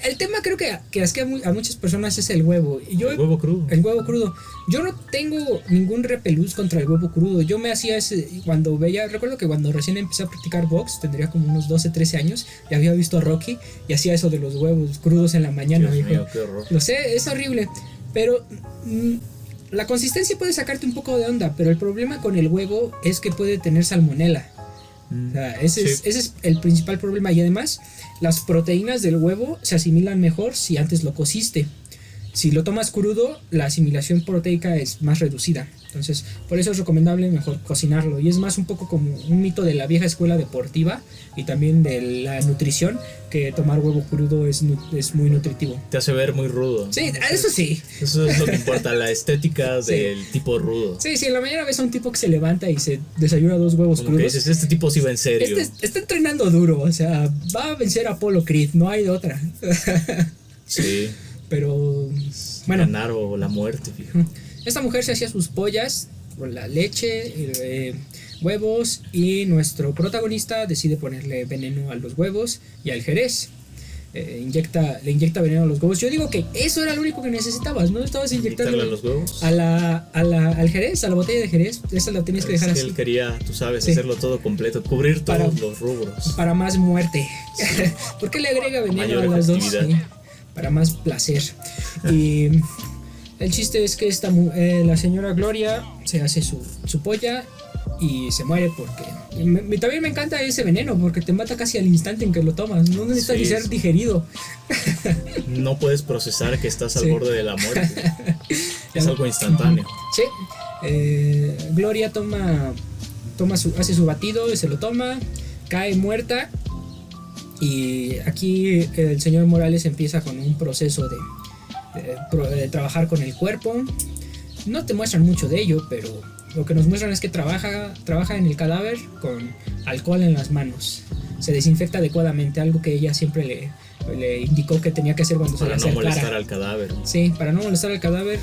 El tema creo que asquea a muchas personas es el huevo. El huevo crudo. El huevo crudo. Yo no tengo ningún repelús contra el huevo crudo. Yo me hacía cuando veía. Recuerdo que cuando recién empecé a practicar box, tendría como unos 12, 13 años, y había visto a Rocky y hacía eso de los huevos crudos en la mañana. Dios mío, qué horror. Lo sé, es horrible. Pero la consistencia puede sacarte un poco de onda. Pero el problema con el huevo es que puede tener salmonela. O sea, ese es el principal problema. Y además, las proteínas del huevo se asimilan mejor si antes lo cociste. Si lo tomas crudo, la asimilación proteica es más reducida. Entonces, por eso es recomendable mejor cocinarlo. Y es más un poco como un mito de la vieja escuela deportiva y también de la nutrición, que tomar huevo crudo es muy nutritivo. Te hace ver muy rudo. Sí, eso sí. Eso es lo que importa, la estética del tipo rudo. Sí, en la mañana ves a un tipo que se levanta y se desayuna 2 huevos como crudos. Que dices, este tipo sí va en serio. Está entrenando duro, o sea, va a vencer a Apollo Creed, no hay de otra. Sí. Pero, bueno. Ganar o la muerte, fíjate. Esta mujer se hacía sus pollas con la leche, huevos, y nuestro protagonista decide ponerle veneno a los huevos y al jerez. Le inyecta veneno a los huevos. Yo digo que eso era lo único que necesitabas, ¿no? Estabas inyectando a los huevos. al jerez, a la botella de jerez. Esa la tenías que dejar así. Él quería, tú sabes, hacerlo todo completo, cubrir todos los rubros. Para más muerte. Sí. ¿Por qué le agrega veneno a las dos? Sí, para más placer. Y el chiste es que la señora Gloria se hace su polla y se muere porque... también me encanta ese veneno porque te mata casi al instante en que lo tomas. No necesita ni ser digerido. No puedes procesar que estás al borde de la muerte. Es algo instantáneo. Sí. Gloria hace su batido y se lo toma. Cae muerta. Y aquí el señor Morales empieza con un proceso de trabajar con el cuerpo. No te muestran mucho de ello, pero lo que nos muestran es que trabaja en el cadáver con alcohol en las manos. Se desinfecta adecuadamente, algo que ella siempre le indicó que tenía que hacer cuando se le acercara. Para no molestar al cadáver. Sí, para no molestar al cadáver,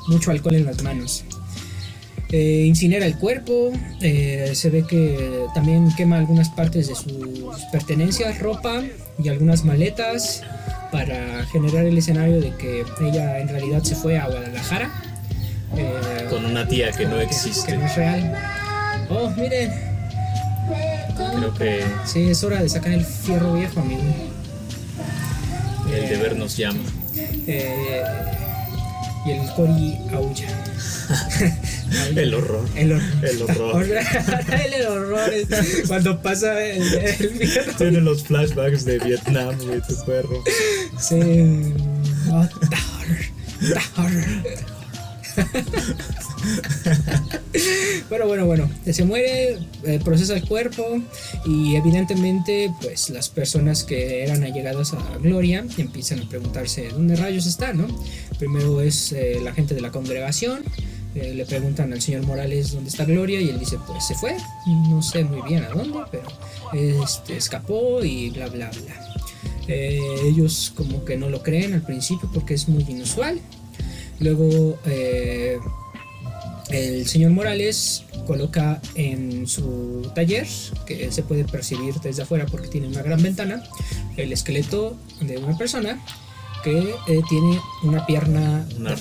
mucho alcohol en las manos. Incinera el cuerpo, se ve que también quema algunas partes de sus pertenencias, ropa y algunas maletas, para generar el escenario de que ella en realidad se fue a Guadalajara con una tía que no existe, que no es real. Oh, miren, creo que sí, es hora de sacar el fierro viejo, amigo. El deber nos llama. Y el Cory aulla. El horror. El horror. El horror. El horror es cuando pasa el miedo. Tiene los flashbacks de Vietnam, güey, tu perro. Sí. Oh, the horror. Bueno, se muere, procesa el cuerpo y evidentemente pues las personas que eran allegadas a Gloria empiezan a preguntarse dónde rayos está, ¿no? Primero es la gente de la congregación, le preguntan al señor Morales dónde está Gloria y él dice pues se fue, no sé muy bien a dónde, pero escapó y bla bla bla. Ellos como que no lo creen al principio porque es muy inusual. Luego el señor Morales coloca en su taller, que se puede percibir desde afuera porque tiene una gran ventana, el esqueleto de una persona que tiene una pierna, una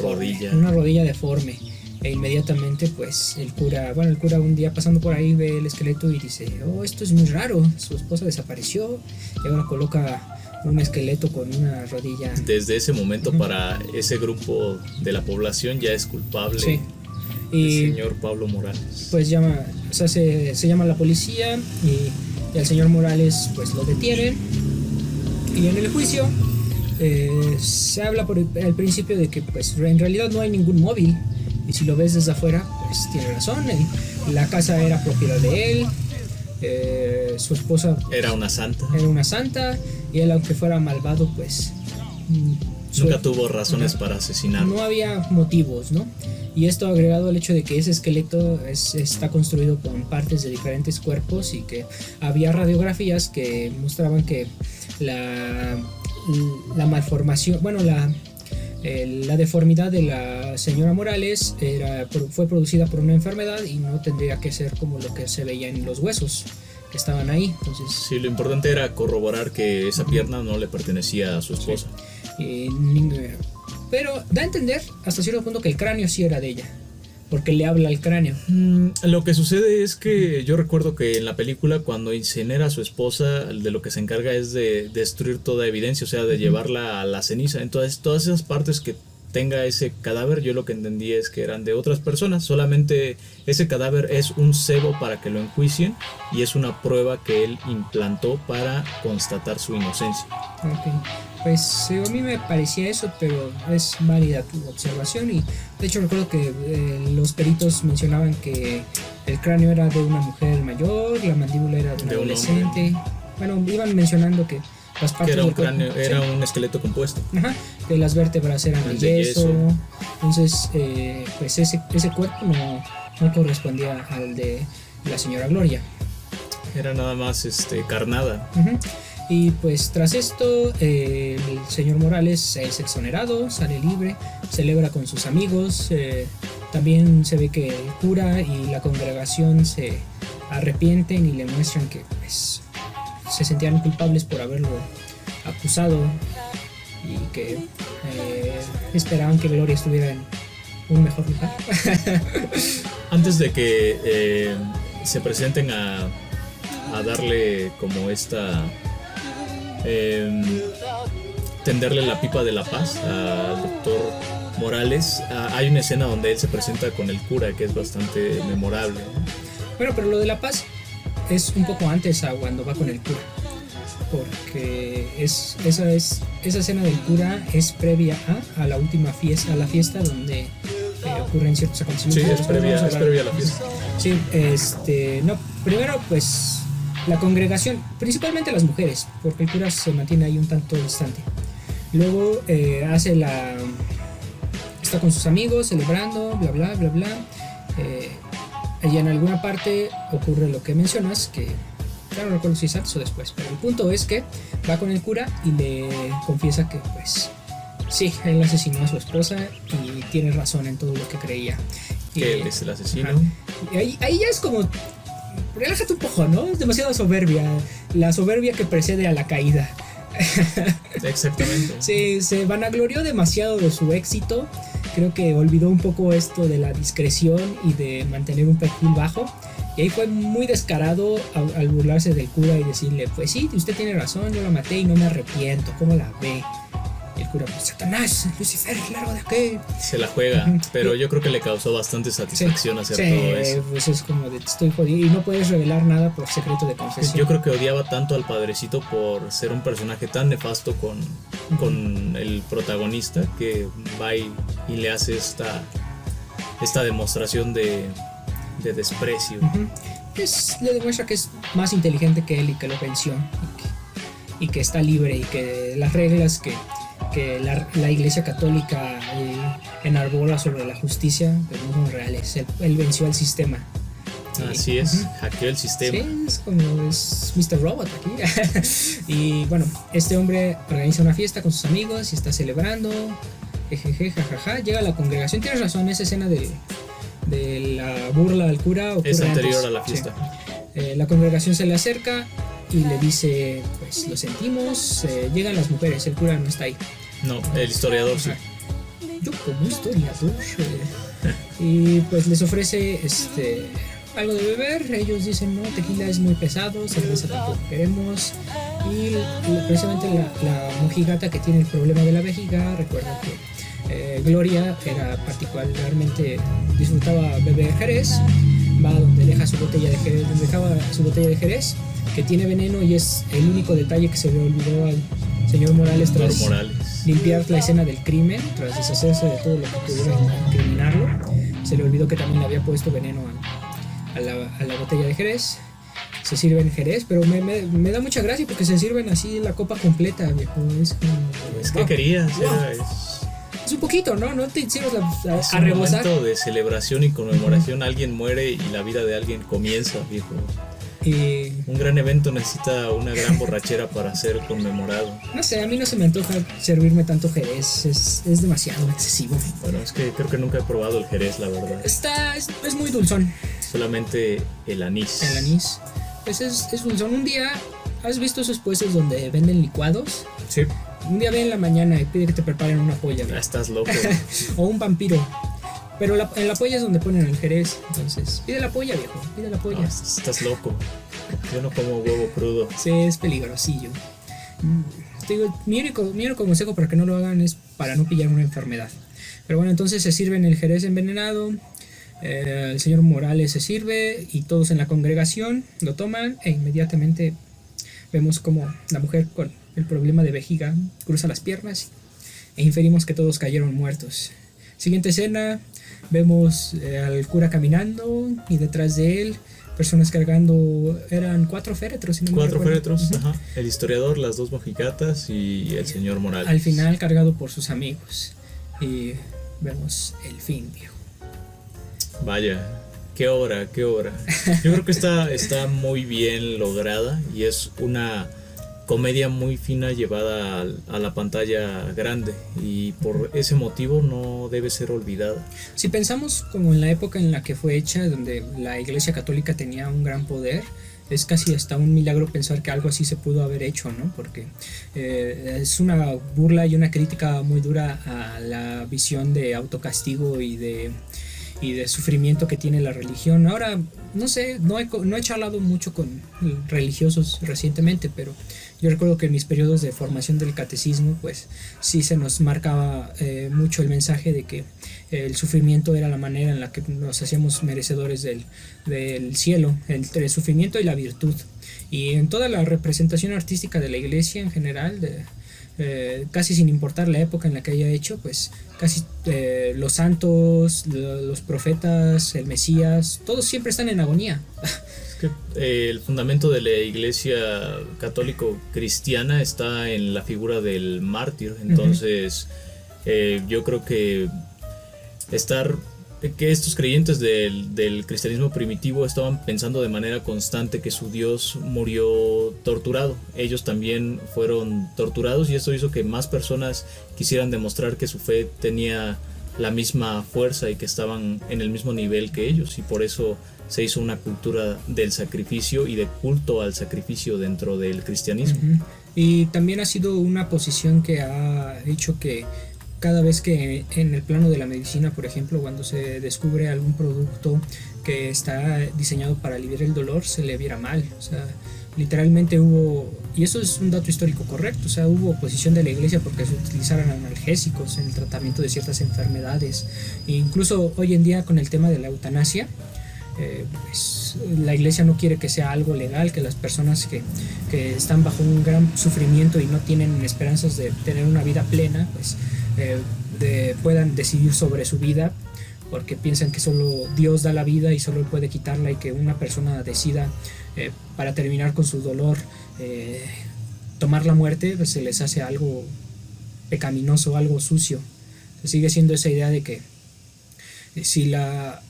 rodilla deforme. E inmediatamente pues el cura un día pasando por ahí ve el esqueleto y dice, oh, esto es muy raro, su esposa desapareció y ahora coloca un esqueleto con una rodilla. Desde ese momento para ese grupo de la población ya es culpable. Sí. El señor Pablo Morales. Pues se llama a la policía y al señor Morales pues lo detienen. Y en el juicio se habla por el principio de que pues en realidad no hay ningún móvil. Y si lo ves desde afuera, pues tiene razón. La casa era propiedad de él. Su esposa era una santa. Y él, aunque fuera malvado, pues nunca tuvo razones para asesinar. No había motivos, ¿no? Y esto agregado al hecho de que ese esqueleto está construido con partes de diferentes cuerpos y que había radiografías que mostraban que la malformación, la deformidad de la señora Morales fue producida por una enfermedad y no tendría que ser como lo que se veía en los huesos que estaban ahí. Entonces, sí, lo importante era corroborar que esa pierna no le pertenecía a su esposa. Sí. Pero da a entender hasta cierto punto que el cráneo sí era de ella, porque le habla al cráneo. Lo que sucede es que yo recuerdo que en la película cuando incinera a su esposa, de lo que se encarga es de destruir toda evidencia, o sea, de llevarla a la ceniza. Entonces todas esas partes que tenga ese cadáver, yo lo que entendí es que eran de otras personas. Solamente ese cadáver es un cebo para que lo enjuicien y es una prueba que él implantó para constatar su inocencia. Ok, pues a mí me parecía eso, pero es válida tu observación. Y de hecho recuerdo que los peritos mencionaban que el cráneo era de una mujer mayor, la mandíbula era de un adolescente. Bueno, iban mencionando que las partes que era un del cráneo, cuerpo, era ¿sí? un esqueleto compuesto. Ajá, que las vértebras eran de yeso. Entonces, pues ese cuerpo no correspondía al de la señora Gloria. Era nada más carnada. Uh-huh. Y pues tras esto, el señor Morales es exonerado, sale libre, celebra con sus amigos. También se ve que el cura y la congregación se arrepienten y le muestran que pues se sentían culpables por haberlo acusado y que esperaban que Gloria estuviera en un mejor lugar. Antes de que se presenten a darle como esta tenderle la pipa de la paz al doctor Morales, hay una escena donde él se presenta con el cura que es bastante memorable. Bueno, pero lo de la paz es un poco antes a cuando va con el cura, porque esa escena del cura es previa a la última fiesta, a la fiesta donde ocurren ciertos acontecimientos. Sí, es previa a la fiesta. Sí, primero pues la congregación, principalmente las mujeres, porque el cura se mantiene ahí un tanto distante. Luego está con sus amigos celebrando, bla bla bla bla. Y en alguna parte ocurre lo que mencionas, que claro, no recuerdo si es antes o después, pero el punto es que va con el cura y le confiesa que pues sí, él asesinó a su esposa y tiene razón en todo lo que creía. Que él es el asesino. Y ahí ya es como, relájate un poco, ¿no? Es demasiada soberbia, la soberbia que precede a la caída. Exactamente. Sí, se vanaglorió demasiado de su éxito. Creo que olvidó un poco esto de la discreción y de mantener un perfil bajo. Y ahí fue muy descarado al burlarse del cura y decirle, pues sí, usted tiene razón, yo la maté y no me arrepiento, ¿cómo la ve? cura, pues, Satanás, Lucifer, largo de aquí. Se la juega, pero yo creo que le causó bastante satisfacción hacer todo eso. Pues es como de te estoy jodido y no puedes revelar nada por secreto de confesión. Yo creo que odiaba tanto al padrecito por ser un personaje tan nefasto con el protagonista, que va y le hace esta demostración de desprecio. Le demuestra que es más inteligente que él y que lo venció y que está libre, y que las reglas que la Iglesia Católica enarbola sobre la justicia pues no son reales. Él venció al sistema. Así es, hackeó el sistema. Sí, es como es Mr. Robot aquí. Y bueno, este hombre organiza una fiesta con sus amigos y está celebrando. Jejeje, jajaja. Llega a la congregación. Tienes razón, esa escena de la burla al cura es anterior antes. A la fiesta. Sí. La congregación se le acerca y le dice, pues lo sentimos, llegan las mujeres, el cura no está ahí. No, el historiador sí. Yo como historiador. Y pues les ofrece algo de beber. Ellos dicen, no, tequila es muy pesado, cerveza tampoco queremos. Y precisamente la mojigata que tiene el problema de la vejiga, recuerda que Gloria era particularmente, disfrutaba beber jerez, va donde deja su botella de jerez, donde dejaba su botella de jerez, que tiene veneno, y es el único detalle que se le olvidó al señor Morales tras limpiar la escena del crimen, tras deshacerse de todo lo que pudiera incriminarlo. Se le olvidó que también le había puesto veneno a la botella de jerez. Se sirven jerez, pero me da mucha gracia porque se sirven así la copa completa, viejo. Es que querías, es un poquito, ¿no? No te hicieron a rebosar. Es un momento de celebración y conmemoración. Alguien muere y la vida de alguien comienza, viejo. Un gran evento necesita una gran borrachera para ser conmemorado. No sé, a mí no se me antoja servirme tanto jerez, es demasiado excesivo. Bueno, es que creo que nunca he probado el jerez, la verdad. Es muy dulzón. Solamente el anís. El anís, pues es dulzón. Un día, ¿has visto esos puestos donde venden licuados? Sí. Un día ve en la mañana y pide que te preparen una polla. Ya estás loco. O un vampiro. Pero en la polla es donde ponen el jerez. Entonces, pide la polla, viejo. Pide la polla. No, estás loco. Yo no como huevo crudo. Sí, es peligrosillo. Te digo, mi único consejo para que no lo hagan es para no pillar una enfermedad. Pero bueno, entonces se sirven el jerez envenenado. El señor Morales se sirve y todos en la congregación lo toman, e inmediatamente vemos como la mujer con el problema de vejiga cruza las piernas e inferimos que todos cayeron muertos. Siguiente escena, vemos al cura caminando y detrás de él personas cargando, eran 4 féretros, si no me recuerdo. 4 féretros, ajá. El historiador, las 2 mojigatas y el señor Morales. Al final cargado por sus amigos. Y vemos el fin, viejo. Vaya, qué obra. Yo creo que está muy bien lograda y es una comedia muy fina llevada a la pantalla grande, y por ese motivo no debe ser olvidada. Si pensamos como en la época en la que fue hecha, donde la Iglesia Católica tenía un gran poder, es casi hasta un milagro pensar que algo así se pudo haber hecho, ¿no? Porque es una burla y una crítica muy dura a la visión de autocastigo y de sufrimiento que tiene la religión. Ahora, no sé, no he charlado mucho con religiosos recientemente, pero yo recuerdo que en mis periodos de formación del catecismo, pues sí se nos marcaba mucho el mensaje de que el sufrimiento era la manera en la que nos hacíamos merecedores del cielo, entre el sufrimiento y la virtud. Y en toda la representación artística de la iglesia en general, casi sin importar la época en la que haya hecho, pues casi los santos, los profetas, el Mesías, todos siempre están en agonía. Es que el fundamento de la iglesia católico cristiana está en la figura del mártir. Entonces yo creo que estos creyentes del cristianismo primitivo estaban pensando de manera constante que su Dios murió torturado. Ellos también fueron torturados, y esto hizo que más personas quisieran demostrar que su fe tenía la misma fuerza y que estaban en el mismo nivel que ellos, y por eso se hizo una cultura del sacrificio y de culto al sacrificio dentro del cristianismo. Y también ha sido una posición que ha hecho que cada vez que en el plano de la medicina, por ejemplo, cuando se descubre algún producto que está diseñado para aliviar el dolor, se le viera mal. O sea, literalmente hubo y eso es un dato histórico correcto. O sea, hubo oposición de la iglesia porque se utilizaran analgésicos en el tratamiento de ciertas enfermedades. E incluso hoy en día con el tema de la eutanasia, pues, la iglesia no quiere que sea algo legal, que las personas que están bajo un gran sufrimiento y no tienen esperanzas de tener una vida plena, pues puedan decidir sobre su vida, porque piensan que solo Dios da la vida y solo Él puede quitarla, y que una persona decida para terminar con su dolor tomar la muerte, pues se les hace algo pecaminoso, algo sucio. Sigue siendo esa idea de que si la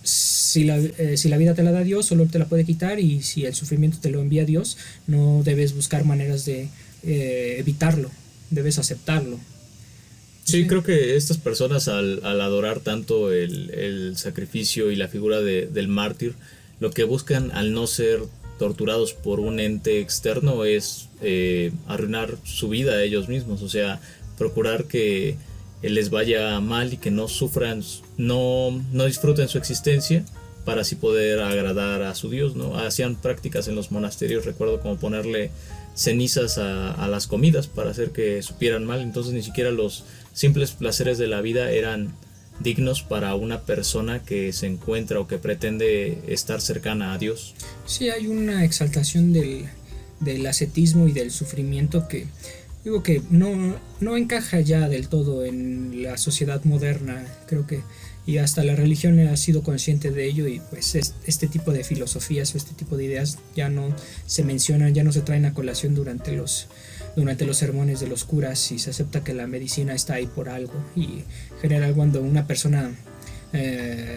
vida te la da Dios, solo te la puede quitar, y si el sufrimiento te lo envía Dios, no debes buscar maneras de evitarlo, debes aceptarlo. Sí, creo que estas personas al adorar tanto el sacrificio y la figura del mártir, lo que buscan al no ser torturados por un ente externo es arruinar su vida a ellos mismos, o sea, procurar que les vaya mal y que no sufran, no disfruten su existencia para así poder agradar a su Dios, ¿no? Hacían prácticas en los monasterios, recuerdo, como ponerle cenizas a las comidas para hacer que supieran mal. Entonces ni siquiera los simples placeres de la vida eran dignos para una persona que se encuentra o que pretende estar cercana a Dios. Sí, hay una exaltación del ascetismo y del sufrimiento que digo que no encaja ya del todo en la sociedad moderna. Creo que y hasta la religión ha sido consciente de ello, y pues este tipo de filosofías o este tipo de ideas ya no se mencionan, ya no se traen a colación durante los sermones de los curas, y se acepta que la medicina está ahí por algo. Y en general, cuando una persona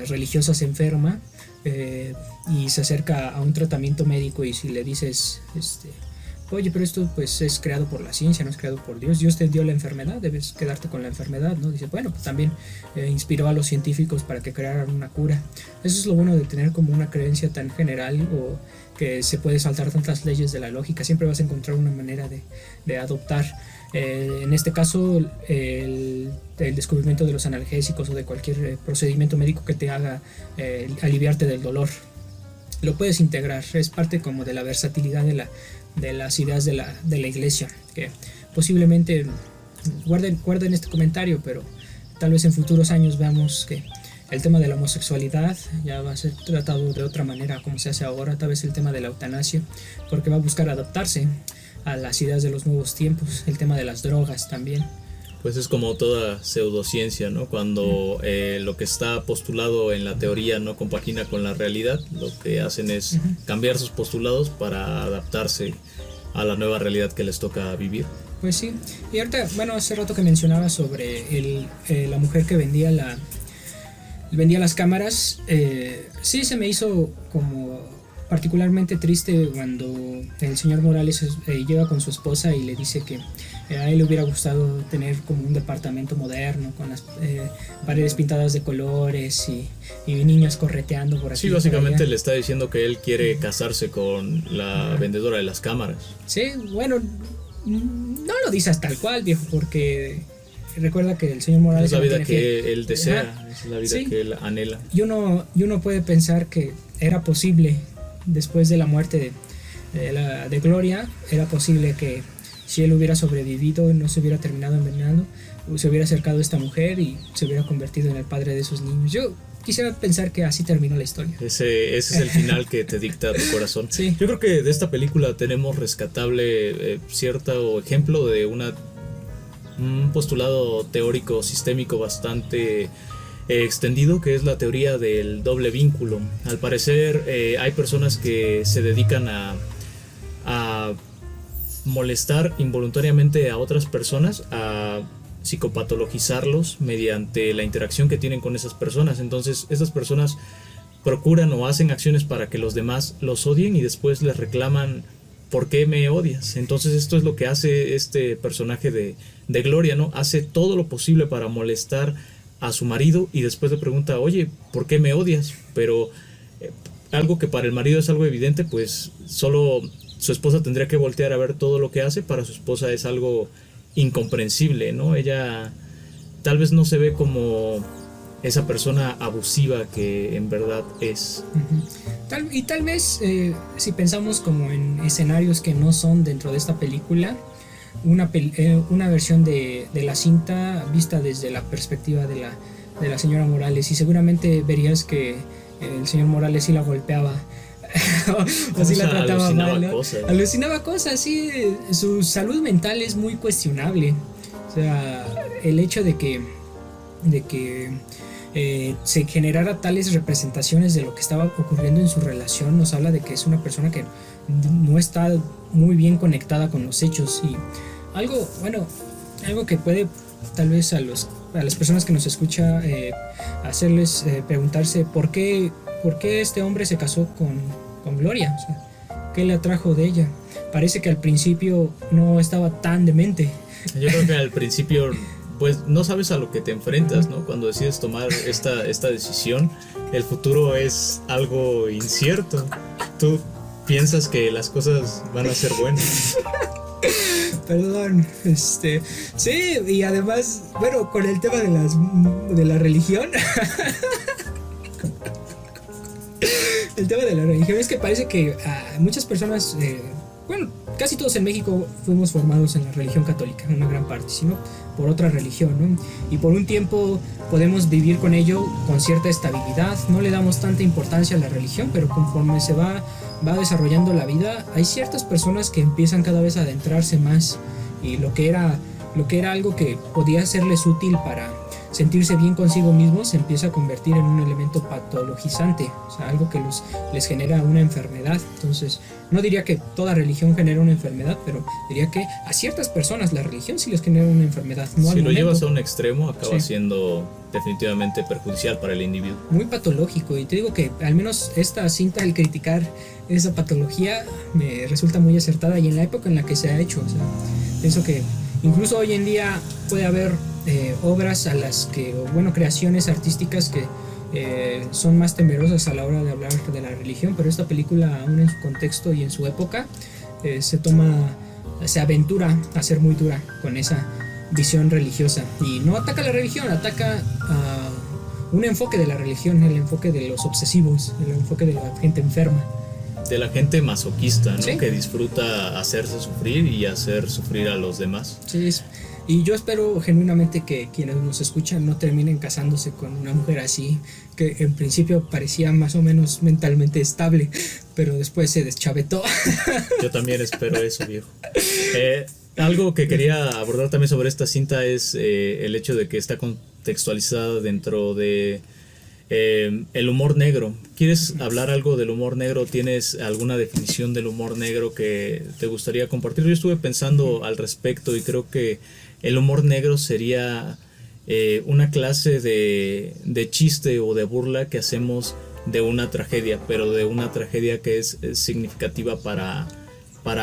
religiosa se enferma y se acerca a un tratamiento médico, y si le dices oye, pero esto pues es creado por la ciencia, no es creado por Dios. Dios te dio la enfermedad, debes quedarte con la enfermedad, ¿no? Dice, bueno, pues también inspiró a los científicos para que crearan una cura. Eso es lo bueno de tener como una creencia tan general, o que se puede saltar tantas leyes de la lógica. Siempre vas a encontrar una manera de adoptar. En este caso, el descubrimiento de los analgésicos o de cualquier procedimiento médico que te haga aliviarte del dolor, lo puedes integrar. Es parte como de la versatilidad de las ideas de la iglesia, que posiblemente guarden este comentario, pero tal vez en futuros años veamos que el tema de la homosexualidad ya va a ser tratado de otra manera como se hace ahora. Tal vez el tema de la eutanasia, porque va a buscar adaptarse a las ideas de los nuevos tiempos. El tema de las drogas también. Pues es como toda pseudociencia, ¿no? Cuando lo que está postulado en la teoría no compagina con la realidad, lo que hacen es cambiar sus postulados para adaptarse a la nueva realidad que les toca vivir. Pues sí. Y ahorita, bueno, hace rato que mencionaba sobre la mujer que vendía las cámaras, sí se me hizo como particularmente triste cuando el señor Morales llega con su esposa y le dice que a él le hubiera gustado tener como un departamento moderno con las paredes pintadas de colores y niños correteando por aquí. Sí, básicamente le está diciendo que él quiere casarse con la vendedora de las cámaras. Sí, bueno, no lo dices tal cual, viejo, porque recuerda que el señor Morales es la vida que él desea, es la vida que él anhela. Y uno puede pensar que era posible, después de la muerte de Gloria, era posible que si él hubiera sobrevivido y no se hubiera terminado envenenando, se hubiera acercado a esta mujer y se hubiera convertido en el padre de esos niños. Yo quisiera pensar que así terminó la historia. Ese es el final que te dicta tu corazón. Sí. Yo creo que de esta película tenemos rescatable cierto ejemplo de un postulado teórico sistémico bastante extendido, que es la teoría del doble vínculo. Al parecer hay personas que se dedican a molestar involuntariamente a otras personas, a psicopatologizarlos mediante la interacción que tienen con esas personas. Entonces estas personas procuran o hacen acciones para que los demás los odien y después les reclaman: ¿por qué me odias? Entonces esto es lo que hace este personaje de Gloria, ¿no? Hace todo lo posible para molestar a su marido y después le pregunta: oye, ¿por qué me odias? Pero algo que para el marido es algo evidente, pues solo su esposa tendría que voltear a ver todo lo que hace. Para su esposa es algo incomprensible, ¿no? Ella tal vez no se ve como esa persona abusiva que en verdad es. Tal vez si pensamos como en escenarios que no son dentro de esta película, una versión de la cinta vista desde la perspectiva de la señora Morales, y seguramente verías que el señor Morales sí la golpeaba o sí la trataba mal, ¿no? Alucinaba cosas, sí. Su salud mental es muy cuestionable. O sea, el hecho de que se generara tales representaciones de lo que estaba ocurriendo en su relación nos habla de que es una persona que no está muy bien conectada con los hechos. Y algo que puede tal vez a las personas que nos escucha hacerles preguntarse por qué este hombre se casó con Gloria. O sea, ¿qué le atrajo de ella? Parece que al principio no estaba tan demente. Yo creo que al principio pues no sabes a lo que te enfrentas, ¿no? Cuando decides tomar esta decisión, el futuro es algo incierto. Tú piensas que las cosas van a ser buenas. Perdón, sí, y además, bueno, con el tema de la religión. El tema de la religión es que parece que muchas personas, casi todos en México fuimos formados en la religión católica, una gran parte, sino por otra religión, ¿no? Y por un tiempo podemos vivir con ello con cierta estabilidad, no le damos tanta importancia a la religión, pero conforme se va desarrollando la vida, hay ciertas personas que empiezan cada vez a adentrarse más, y lo que era algo que podía serles útil para sentirse bien consigo mismos se empieza a convertir en un elemento patologizante, o sea, algo que les genera una enfermedad. Entonces, no diría que toda religión genera una enfermedad, pero diría que a ciertas personas la religión sí les genera una enfermedad. No, si lo llevas a un extremo, acaba siendo definitivamente perjudicial para el individuo. Muy patológico, y te digo que al menos esta cinta, al criticar esa patología, me resulta muy acertada, y en la época en la que se ha hecho. O sea, pienso que incluso hoy en día puede haber obras creaciones artísticas que son más temerosas a la hora de hablar de la religión, pero esta película, aún en su contexto y en su época, se aventura a ser muy dura con esa visión religiosa, y no ataca la religión, ataca a un enfoque de la religión, el enfoque de los obsesivos, el enfoque de la gente enferma, de la gente masoquista, ¿no? Sí. Que disfruta hacerse sufrir y hacer sufrir a los demás. Sí, y yo espero genuinamente que quienes nos escuchan no terminen casándose con una mujer así, que en principio parecía más o menos mentalmente estable, pero después se deschavetó. Yo también espero eso, viejo. Algo que quería abordar también sobre esta cinta es el hecho de que está contextualizada dentro de el humor negro. ¿Quieres hablar algo del humor negro? ¿Tienes alguna definición del humor negro que te gustaría compartir? Yo estuve pensando al respecto y creo que el humor negro sería una clase de chiste o de burla que hacemos de una tragedia, pero de una tragedia que es significativa para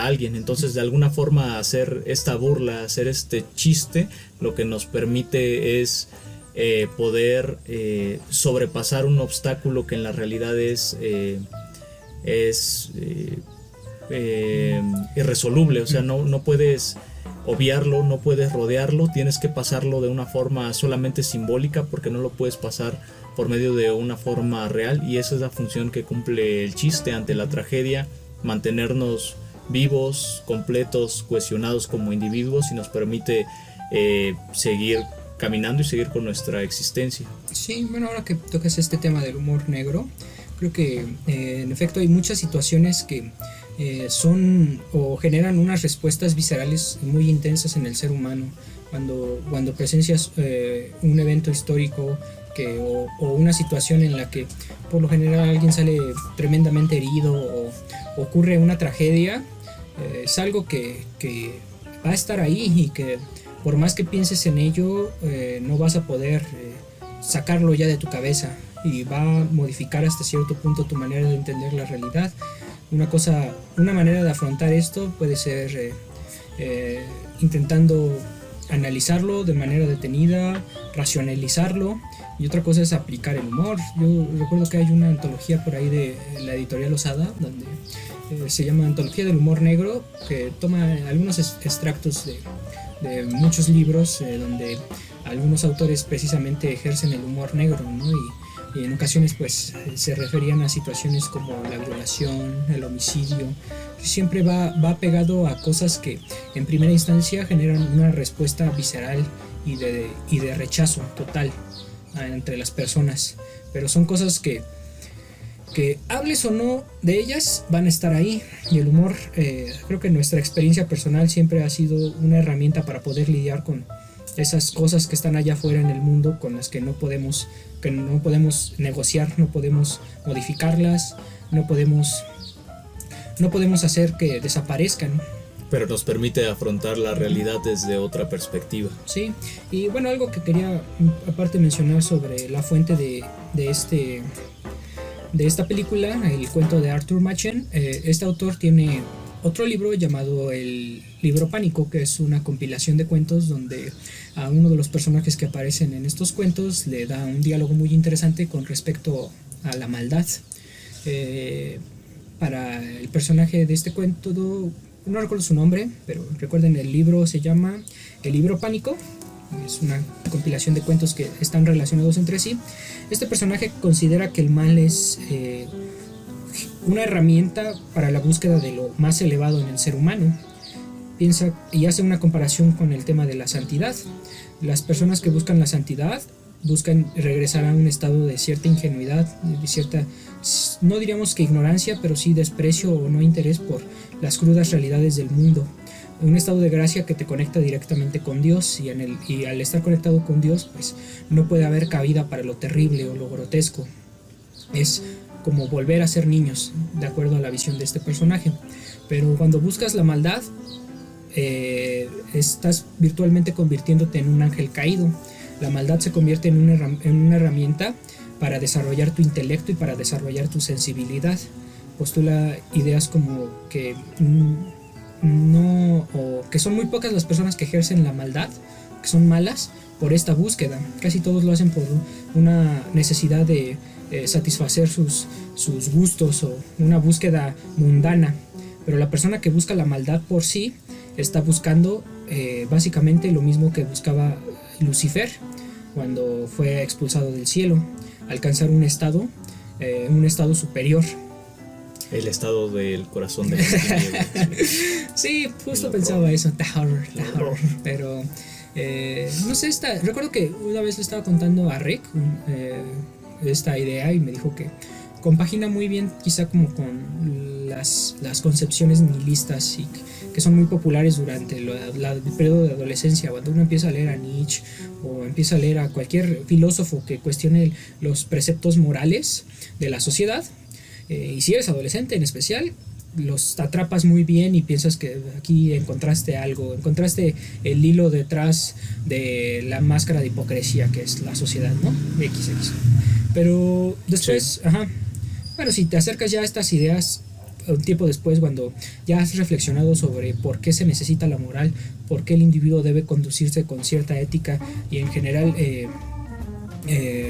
alguien. Entonces, de alguna forma, hacer esta burla, hacer este chiste, lo que nos permite es poder sobrepasar un obstáculo que en la realidad es irresoluble. O sea, no puedes obviarlo, no puedes rodearlo, tienes que pasarlo de una forma solamente simbólica, porque no lo puedes pasar por medio de una forma real, y esa es la función que cumple el chiste ante la tragedia: mantenernos vivos, completos, cohesionados como individuos, y nos permite seguir caminando y seguir con nuestra existencia. Sí, bueno, ahora que tocas este tema del humor negro, creo que en efecto hay muchas situaciones que son o generan unas respuestas viscerales muy intensas en el ser humano. Cuando presencias un evento histórico o una situación en la que por lo general alguien sale tremendamente herido o ocurre una tragedia, es algo que va a estar ahí, y que por más que pienses en ello, no vas a poder sacarlo ya de tu cabeza, y va a modificar hasta cierto punto tu manera de entender la realidad. Una manera de afrontar esto puede ser intentando analizarlo de manera detenida, racionalizarlo, y otra cosa es aplicar el humor. Yo recuerdo que hay una antología por ahí de la editorial Osada, donde se llama Antología del Humor Negro, que toma algunos extractos de muchos libros donde algunos autores precisamente ejercen el humor negro, ¿no? Y en ocasiones pues se referían a situaciones como la violación, el homicidio, que siempre va pegado a cosas que en primera instancia generan una respuesta visceral y de rechazo total entre las personas, pero son cosas que hables o no de ellas van a estar ahí. Y el humor, creo que nuestra experiencia personal siempre ha sido una herramienta para poder lidiar con esas cosas que están allá afuera en el mundo, con las que no podemos negociar, no podemos modificarlas, no podemos hacer que desaparezcan. Pero nos permite afrontar la realidad desde otra perspectiva. Sí, y bueno, algo que quería aparte mencionar sobre la fuente de esta película, el cuento de Arthur Machen. Este autor tiene otro libro llamado el libro Pánico, que es una compilación de cuentos donde a uno de los personajes que aparecen en estos cuentos le da un diálogo muy interesante con respecto a la maldad. Para el personaje de este cuento, no recuerdo su nombre, pero recuerden, el libro se llama El libro Pánico. Es una compilación de cuentos que están relacionados entre sí. Este personaje considera que el mal es una herramienta para la búsqueda de lo más elevado en el ser humano. Piensa y hace una comparación con el tema de la santidad. Las personas que buscan la santidad buscan regresar a un estado de cierta ingenuidad, de cierta, no diríamos que ignorancia, pero sí desprecio o no interés por las crudas realidades del mundo. Un estado de gracia que te conecta directamente con Dios, y al estar conectado con Dios, pues no puede haber cabida para lo terrible o lo grotesco. Es como volver a ser niños, de acuerdo a la visión de este personaje. Pero cuando buscas la maldad, estás virtualmente convirtiéndote en un ángel caído. La maldad se convierte en una herramienta para desarrollar tu intelecto y para desarrollar tu sensibilidad. Postula ideas como que que son muy pocas las personas que ejercen la maldad, que son malas por esta búsqueda. Casi todos lo hacen por una necesidad de satisfacer sus gustos o una búsqueda mundana. Pero la persona que busca la maldad por sí está buscando básicamente lo mismo que buscaba Lucifer cuando fue expulsado del cielo: alcanzar un estado superior. El estado del corazón de las tinieblas. Sí, justo pensaba eso, the horror. Pero no sé, recuerdo que una vez le estaba contando a Rick esta idea y me dijo que compagina muy bien quizá como con las concepciones nihilistas y que son muy populares durante el periodo de adolescencia, cuando uno empieza a leer a Nietzsche o empieza a leer a cualquier filósofo que cuestione los preceptos morales de la sociedad. Y si eres adolescente en especial, los atrapas muy bien y piensas que aquí encontraste algo, encontraste el hilo detrás de la máscara de hipocresía que es la sociedad, ¿no? XX. Pero después, sí. Bueno, si te acercas ya a estas ideas un tiempo después, cuando ya has reflexionado sobre por qué se necesita la moral, por qué el individuo debe conducirse con cierta ética y en general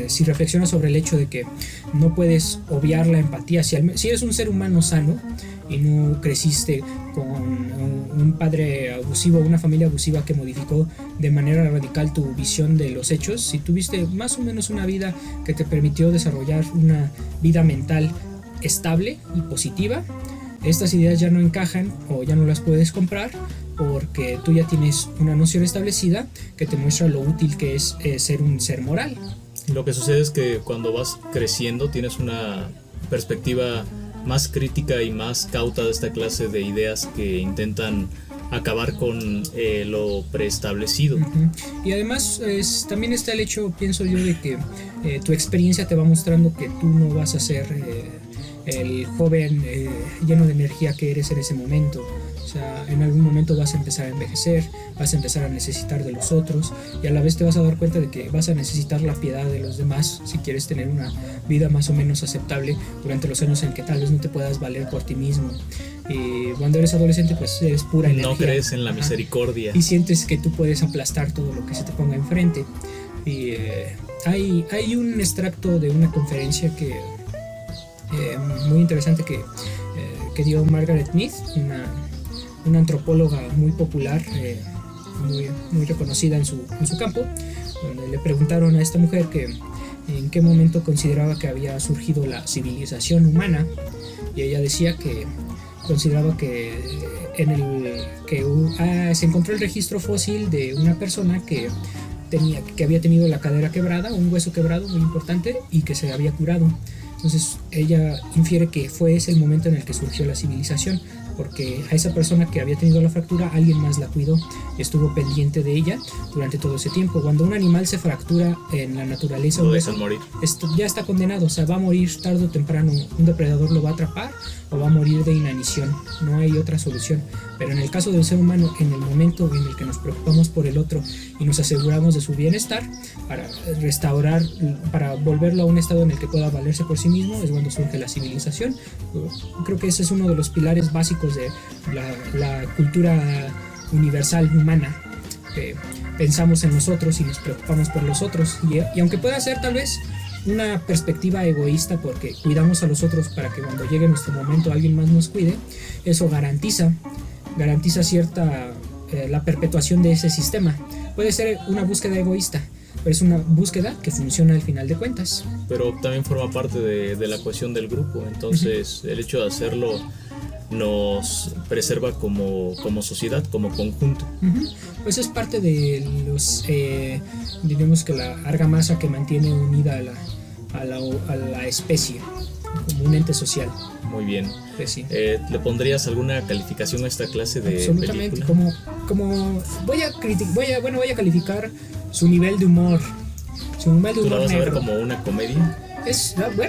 si reflexionas sobre el hecho de que no puedes obviar la empatía, si eres un ser humano sano y no creciste con un padre abusivo, una familia abusiva que modificó de manera radical tu visión de los hechos, si tuviste más o menos una vida que te permitió desarrollar una vida mental estable y positiva, estas ideas ya no encajan o ya no las puedes comprar, porque tú ya tienes una noción establecida que te muestra lo útil que es ser un ser moral. Lo que sucede es que cuando vas creciendo tienes una perspectiva más crítica y más cauta de esta clase de ideas que intentan acabar con lo preestablecido. Uh-huh. Y además también está el hecho, pienso yo, de que tu experiencia te va mostrando que tú no vas a ser el joven lleno de energía que eres en ese momento. O sea, en algún momento vas a empezar a envejecer, vas a empezar a necesitar de los otros y a la vez te vas a dar cuenta de que vas a necesitar la piedad de los demás si quieres tener una vida más o menos aceptable durante los años en que tal vez no te puedas valer por ti mismo. Y cuando eres adolescente, pues eres pura energía. No crees en la misericordia. Y sientes que tú puedes aplastar todo lo que se te ponga enfrente. Y hay un extracto de una conferencia que muy interesante que dio Margaret Mead, una antropóloga muy popular muy reconocida en su campo, donde le preguntaron a esta mujer que en qué momento consideraba que había surgido la civilización humana, y ella decía que consideraba que se encontró el registro fósil de una persona que había tenido la cadera quebrada, un hueso quebrado muy importante, y que se había curado. Entonces ella infiere que fue ese el momento en el que surgió la civilización, porque a esa persona que había tenido la fractura alguien más la cuidó y estuvo pendiente de ella durante todo ese tiempo. Cuando un animal se fractura en la naturaleza, lo dejan morir. Ya está condenado, o sea, va a morir tarde o temprano. Un depredador lo va a atrapar o va a morir de inanición, no hay otra solución. Pero en el caso del ser humano, en el momento en el que nos preocupamos por el otro y nos aseguramos de su bienestar para restaurar, para volverlo a un estado en el que pueda valerse por sí mismo, es cuando surge la civilización. Creo que ese es uno de los pilares básicos de la cultura universal humana, que pensamos en nosotros y nos preocupamos por los otros, y aunque pueda ser tal vez una perspectiva egoísta, porque cuidamos a los otros para que cuando llegue nuestro momento alguien más nos cuide, eso garantiza cierta la perpetuación de ese sistema. Puede ser una búsqueda egoísta, pero es una búsqueda que funciona al final de cuentas. Pero también forma parte de la cohesión del grupo, entonces el hecho de hacerlo nos preserva como sociedad, como conjunto. Pues es parte de los, digamos que la argamasa que mantiene unida a la especie, como un ente social. Muy bien. Pues sí. ¿Le pondrías alguna calificación a esta clase de Absolutamente, película? como voy a calificar su nivel de humor. Su nivel de ¿Tú la humor vas a ver negro. como una comedia?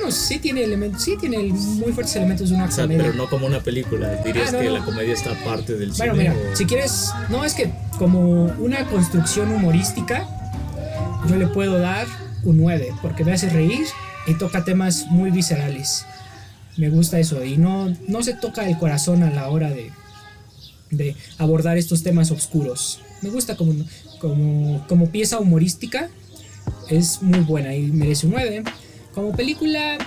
Sí tiene muy fuertes elementos de una comedia. Pero no como una película. ¿Dirías que la comedia está aparte del cine? Bueno, mira, si quieres, no, es que como una construcción humorística, yo le puedo dar un 9, porque me hace reír y toca temas muy viscerales. Me gusta eso, y no se toca el corazón a la hora de abordar estos temas oscuros. Me gusta como pieza humorística, es muy buena y merece un 9. Como película,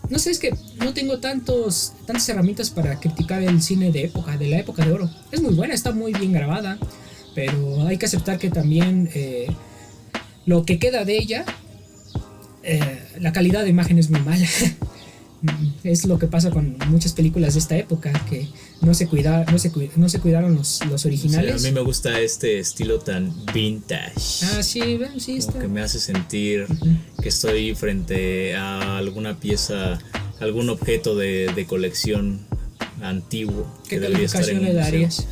no sé, es que no tengo tantas herramientas para criticar el cine de la época de oro. Es muy buena, está muy bien grabada, pero hay que aceptar que también lo que queda de ella, la calidad de imagen es muy mala. Es lo que pasa con muchas películas de esta época, que no se cuidaron los originales. Sí, a mí me gusta este estilo tan vintage. Sí, está. Como que me hace sentir que estoy frente a alguna pieza, algún objeto de colección antiguo. ¿Qué calificación le darías?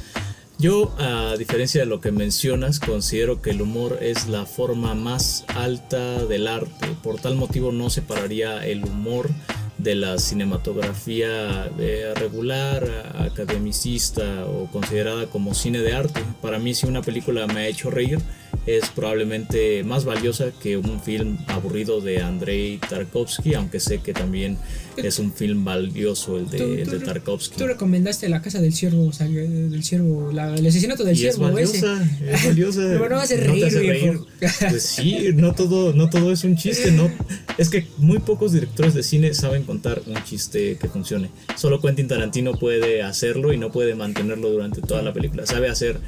Yo, a diferencia de lo que mencionas, considero que el humor es la forma más alta del arte. Por tal motivo no separaría el humor de la cinematografía regular, academicista o considerada como cine de arte. Para mí, si una película me ha hecho reír, es probablemente más valiosa que un film aburrido de Andrei Tarkovsky, aunque sé que también es un film valioso el de Tarkovsky. Tú recomendaste La Casa del Ciervo, el asesinato del ciervo. Es valiosa. Pero no hace reír, viejo. Pues sí, no todo es un chiste, no. Es que muy pocos directores de cine saben contar un chiste que funcione. Solo Quentin Tarantino puede hacerlo y no puede mantenerlo durante toda la película. Sabe hacer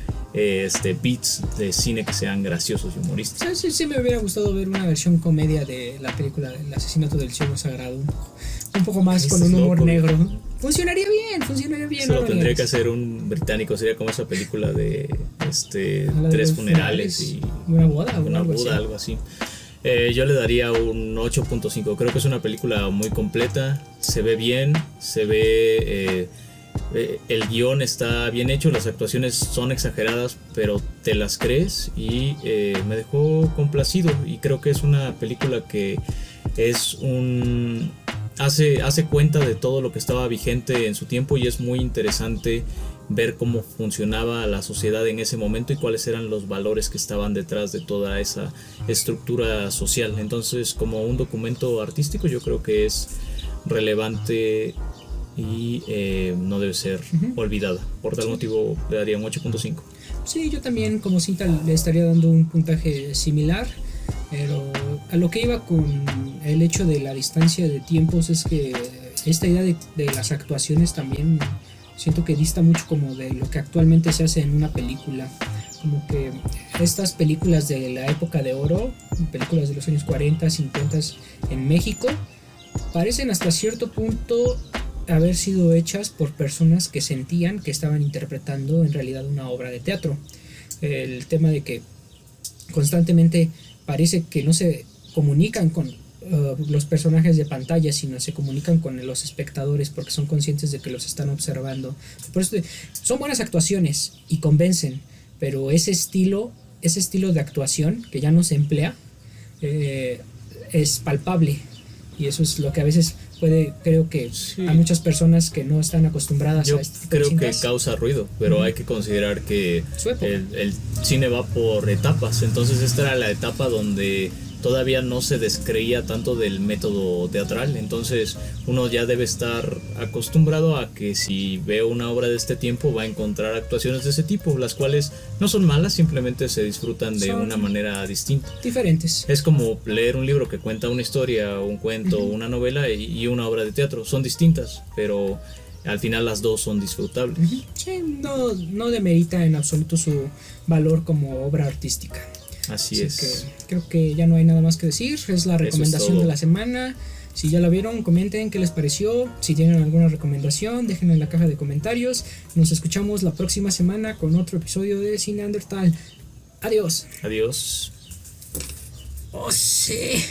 beats de cine que sean graciosos y humorísticos. Sí, me hubiera gustado ver una versión comedia de la película El asesinato del ciervo sagrado, un poco más con un humor negro. Funcionaría bien. Solo tendría que hacer un británico, sería como esa película de tres funerales y una boda, algo así. Yo le daría un 8.5. Creo que es una película muy completa, se ve bien, el guión está bien hecho, las actuaciones son exageradas, pero te las crees, y me dejó complacido. Y creo que es una película que hace cuenta de todo lo que estaba vigente en su tiempo, y es muy interesante ver cómo funcionaba la sociedad en ese momento y cuáles eran los valores que estaban detrás de toda esa estructura social. Entonces, como un documento artístico, yo creo que es relevante y no debe ser olvidada. Por tal motivo le daría un 8.5. Sí, yo también como cinta le estaría dando un puntaje similar, pero a lo que iba con el hecho de la distancia de tiempos es que esta idea de las actuaciones también siento que dista mucho como de lo que actualmente se hace en una película. como que estas películas de la época de oro, películas de los años 40, 50 en México, parecen hasta cierto punto haber sido hechas por personas que sentían que estaban interpretando en realidad una obra de teatro. El tema de que constantemente parece que no se comunican con los personajes de pantalla, sino se comunican con los espectadores porque son conscientes de que los están observando. Por eso son buenas actuaciones y convencen, pero ese estilo de actuación que ya no se emplea es palpable, y eso es lo que a veces puede, creo que Sí. a muchas personas que no están acostumbradas Yo a este tipo de creo que cintas, causa ruido, pero hay que considerar que Su época. el cine va por etapas. Entonces esta era la etapa donde todavía no se descreía tanto del método teatral. Entonces uno ya debe estar acostumbrado a que si ve una obra de este tiempo va a encontrar actuaciones de ese tipo, las cuales no son malas, simplemente se disfrutan de Son una manera distinta. diferentes. Es como leer un libro que cuenta una historia, un cuento, una novela y una obra de teatro. Son distintas, pero al final las dos son disfrutables. Sí, no demerita en absoluto su valor como obra artística. Así es. Que creo que ya no hay nada más que decir. Es la recomendación todo. de la semana. Si ya la vieron, comenten qué les pareció. Si tienen alguna recomendación, déjenla en la caja de comentarios. Nos escuchamos la próxima semana con otro episodio de Cine Neandertal. Adiós. Adiós. Oh, sí.